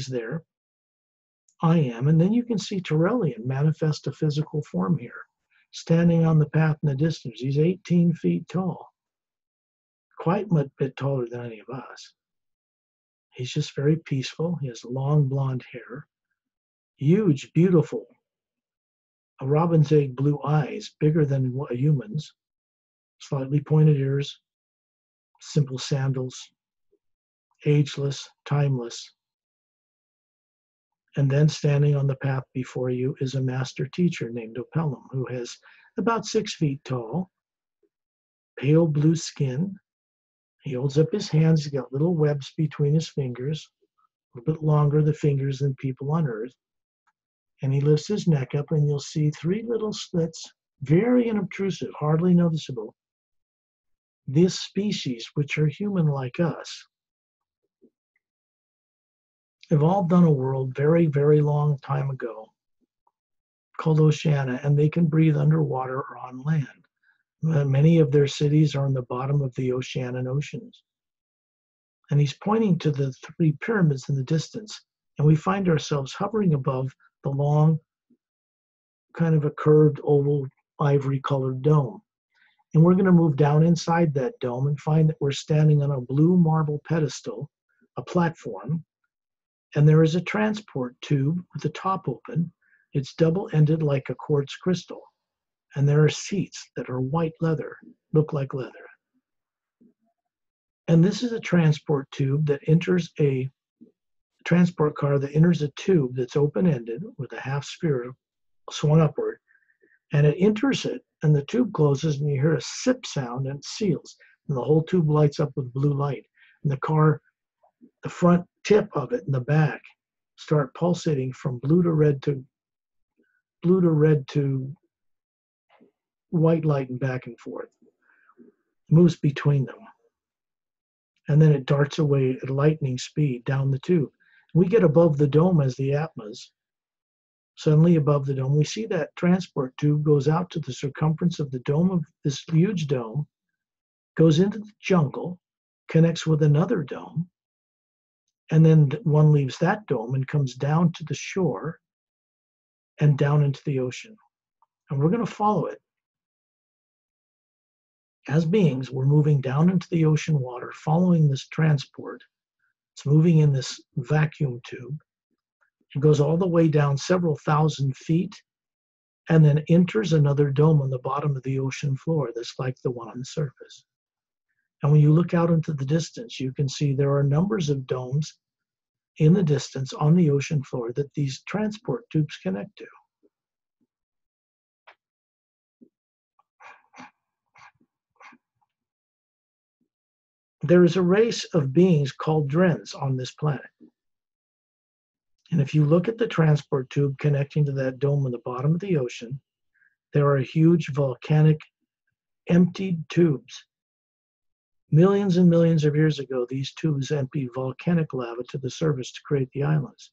there. I am. And then you can see Tyrrellian manifest a physical form here, standing on the path in the distance. He's 18 feet tall, quite a bit taller than any of us. He's just very peaceful. He has long blonde hair, huge, beautiful, a robin's egg blue eyes, bigger than a human's, slightly pointed ears, simple sandals, ageless, timeless. And then standing on the path before you is a master teacher named Opelum, who is about 6 feet tall, pale blue skin. He holds up his hands. He's got little webs between his fingers, a little bit longer the fingers than people on Earth. And he lifts his neck up, and you'll see 3 little slits, very unobtrusive, hardly noticeable. This species, which are human like us, evolved on a world very, very long time ago called Oceania, and they can breathe underwater or on land. Many of their cities are on the bottom of the Oceanian oceans. And he's pointing to the 3 pyramids in the distance, and we find ourselves hovering above the long, kind of a curved, oval, ivory-colored dome. And we're going to move down inside that dome and find that we're standing on a blue marble pedestal, a platform, and there is a transport tube with the top open. It's double-ended like a quartz crystal. And there are seats that are white leather, look like leather. And this is a transport tube that enters a transport car that enters a tube that's open-ended with a half sphere swung upward. And it enters it, and the tube closes, and you hear a sip sound, and it seals. And the whole tube lights up with blue light. And the car, the front tip of it and the back start pulsating from blue to red to white light and back and forth. Moves between them. And then it darts away at lightning speed down the tube. We get above the dome as the Atmas. Suddenly above the dome, we see that transport tube goes out to the circumference of the dome of this huge dome, goes into the jungle, connects with another dome, and then one leaves that dome and comes down to the shore and down into the ocean. And we're going to follow it. As beings, we're moving down into the ocean water, following this transport. It's moving in this vacuum tube. It goes all the way down several thousand feet and then enters another dome on the bottom of the ocean floor that's like the one on the surface. And when you look out into the distance, you can see there are numbers of domes in the distance on the ocean floor that these transport tubes connect to. There is a race of beings called Drens on this planet. And if you look at the transport tube connecting to that dome on the bottom of the ocean, there are huge volcanic emptied tubes. Millions and millions of years ago, these tubes emptied volcanic lava to the surface to create the islands.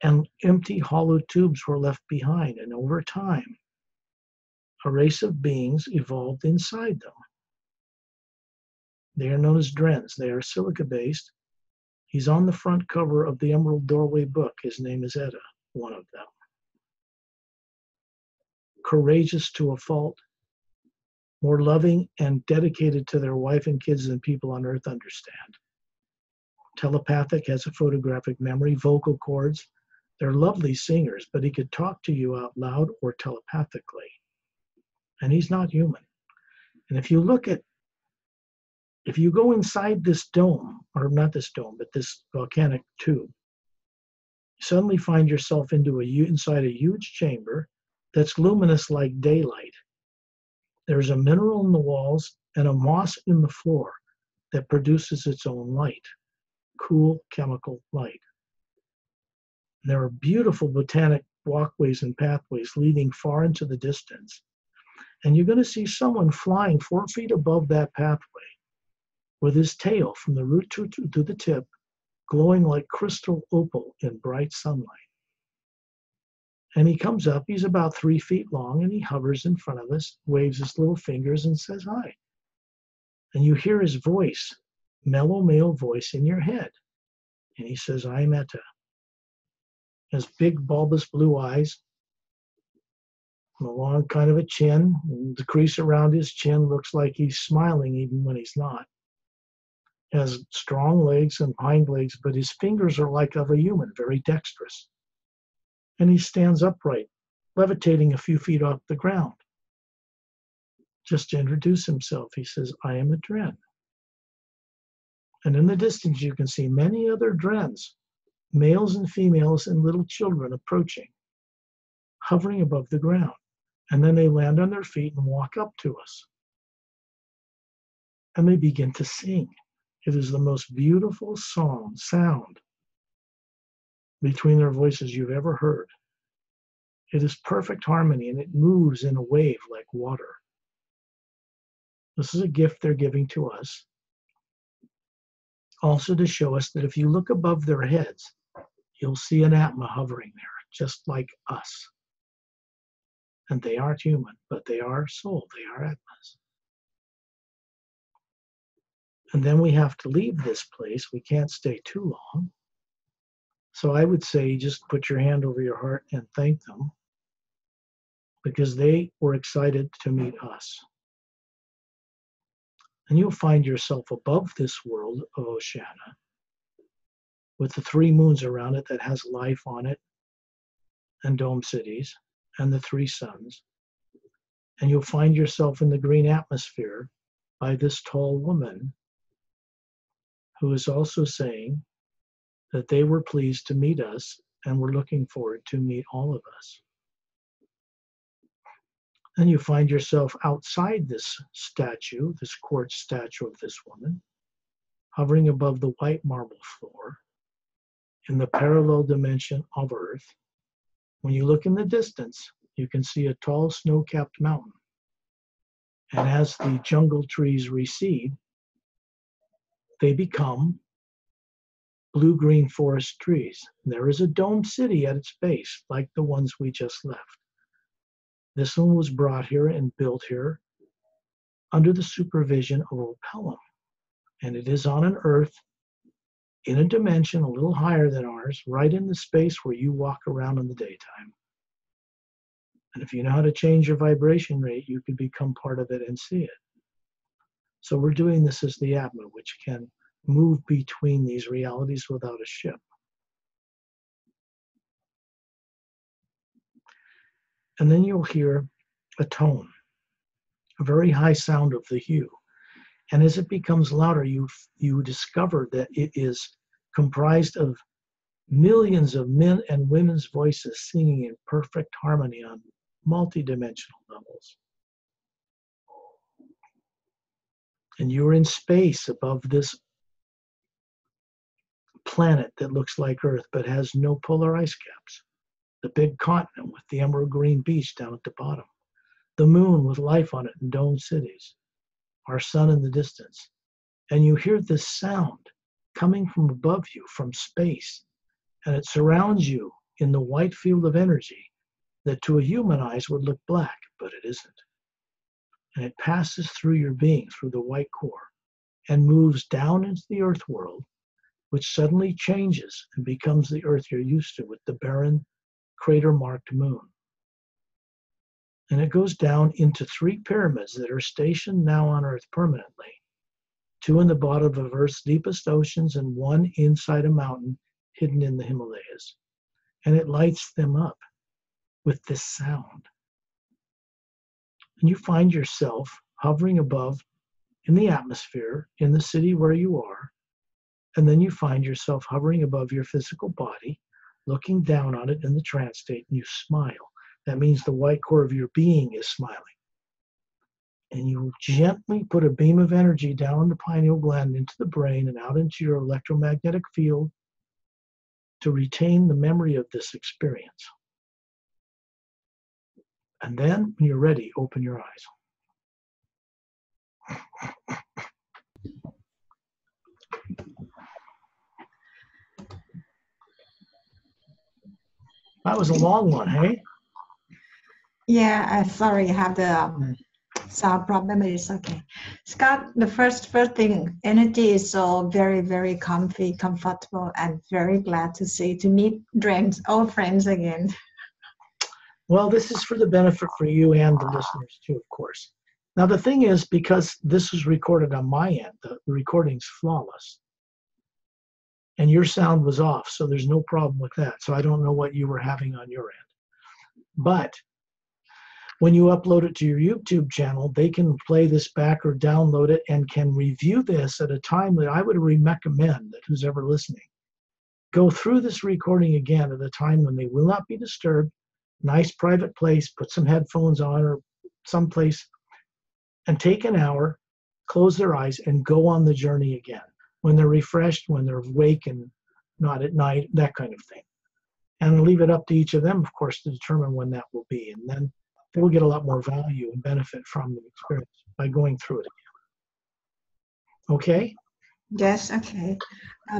And empty hollow tubes were left behind. And over time, a race of beings evolved inside them. They are known as Drens. They are silica-based. He's on the front cover of the Emerald Doorway book. His name is Etta, one of them. Courageous to a fault, more loving and dedicated to their wife and kids than people on Earth understand. Telepathic, has a photographic memory, vocal cords. They're lovely singers, but he could talk to you out loud or telepathically. And he's not human. And if you go inside this dome, or not this dome, but this volcanic tube, you suddenly find yourself inside a huge chamber that's luminous like daylight. There's a mineral in the walls and a moss in the floor that produces its own light, cool chemical light. And there are beautiful botanic walkways and pathways leading far into the distance. And you're going to see someone flying 4 feet above that pathway with his tail from the root to the tip glowing like crystal opal in bright sunlight. And he comes up, he's about 3 feet long, and he hovers in front of us, waves his little fingers and says hi. And you hear his voice, mellow male voice in your head. And he says, I'm Etta. Has big bulbous blue eyes, and a long kind of a chin. And the crease around his chin looks like he's smiling even when he's not. Has strong legs and hind legs, but his fingers are like of a human, very dexterous. And he stands upright, levitating a few feet off the ground. Just to introduce himself, he says, I am a Dren. And in the distance, you can see many other Drens, males and females and little children approaching, hovering above the ground. And then they land on their feet and walk up to us. And they begin to sing. It is the most beautiful sound between their voices you've ever heard. It is perfect harmony, and it moves in a wave like water. This is a gift they're giving to us, also to show us that if you look above their heads, you'll see an Atma hovering there, just like us. And they aren't human, but they are soul, they are Atmas. And then we have to leave this place. We can't stay too long. So I would say just put your hand over your heart and thank them, because they were excited to meet us. And you'll find yourself above this world of Oceania with the 3 moons around it that has life on it, and dome cities, and the 3 suns. And you'll find yourself in the green atmosphere by this tall woman who is also saying that they were pleased to meet us and were looking forward to meet all of us. Then you find yourself outside this statue, this quartz statue of this woman, hovering above the white marble floor in the parallel dimension of Earth. When you look in the distance, you can see a tall snow-capped mountain. And as the jungle trees recede, they become blue-green forest trees. There is a dome city at its base, like the ones we just left. This one was brought here and built here under the supervision of Opelum. And it is on an Earth in a dimension a little higher than ours, right in the space where you walk around in the daytime. And if you know how to change your vibration rate, you can become part of it and see it. So we're doing this as the Atma, which can move between these realities without a ship. And then you'll hear a tone, a very high sound of the hue. And as it becomes louder, you discover that it is comprised of millions of men and women's voices singing in perfect harmony on multidimensional levels. And you're in space above this planet that looks like Earth but has no polar ice caps. The big continent with the emerald green beach down at the bottom. The moon with life on it in dome cities. Our sun in the distance. And you hear this sound coming from above you, from space. And it surrounds you in the white field of energy that to a human eyes would look black, but it isn't. And it passes through your being, through the white core, and moves down into the earth world, which suddenly changes and becomes the earth you're used to with the barren, crater-marked moon. And it goes down into 3 pyramids that are stationed now on Earth permanently. 2 in the bottom of Earth's deepest oceans and 1 inside a mountain hidden in the Himalayas. And it lights them up with this sound. And you find yourself hovering above in the atmosphere, in the city where you are. And then you find yourself hovering above your physical body, looking down on it in the trance state, and you smile. That means the white core of your being is smiling. And you gently put a beam of energy down the pineal gland into the brain and out into your electromagnetic field to retain the memory of this experience. And then, when you're ready, open your eyes. That was a long one, hey? Yeah, sorry, I have the sound problem, but it's okay. Scott, the first thing, energy is so very, very comfy, comfortable, and very glad to meet friends, old friends again. Well, this is for the benefit for you and the listeners too, of course. Now, the thing is, because this was recorded on my end, the recording's flawless. And your sound was off, so there's no problem with that. So I don't know what you were having on your end. But when you upload it to your YouTube channel, they can play this back or download it and can review this at a time that I would recommend that who's ever listening go through this recording again at a time when they will not be disturbed, nice private place, put some headphones on or someplace, and take an hour, close their eyes, and go on the journey again. When they're refreshed, when they're awake and not at night, that kind of thing. And leave it up to each of them, of course, to determine when that will be. And then they will get a lot more value and benefit from the experience by going through it again. Okay? Yes, okay.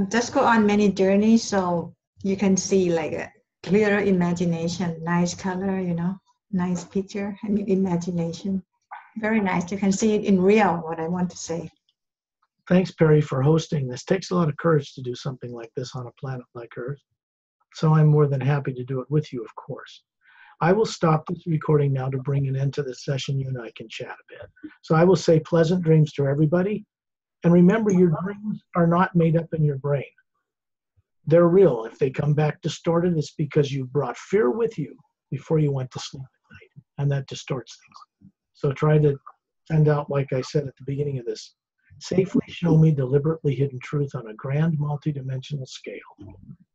Just go on many journeys so you can see like a clearer imagination, nice color, you know, nice picture, and imagination. Very nice. You can see it in real, what I want to say. Thanks, Perry, for hosting this. Takes a lot of courage to do something like this on a planet like Earth. So I'm more than happy to do it with you, of course. I will stop this recording now to bring an end to this session. You and I can chat a bit. So I will say pleasant dreams to everybody. And remember, your dreams are not made up in your brain. They're real. If they come back distorted, it's because you brought fear with you before you went to sleep at night. And that distorts things. So try to send out, like I said at the beginning of this, safely show me deliberately hidden truth on a grand multidimensional scale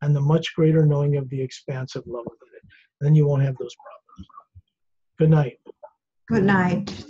and the much greater knowing of the expansive love of it. Then you won't have those problems. Good night. Good night.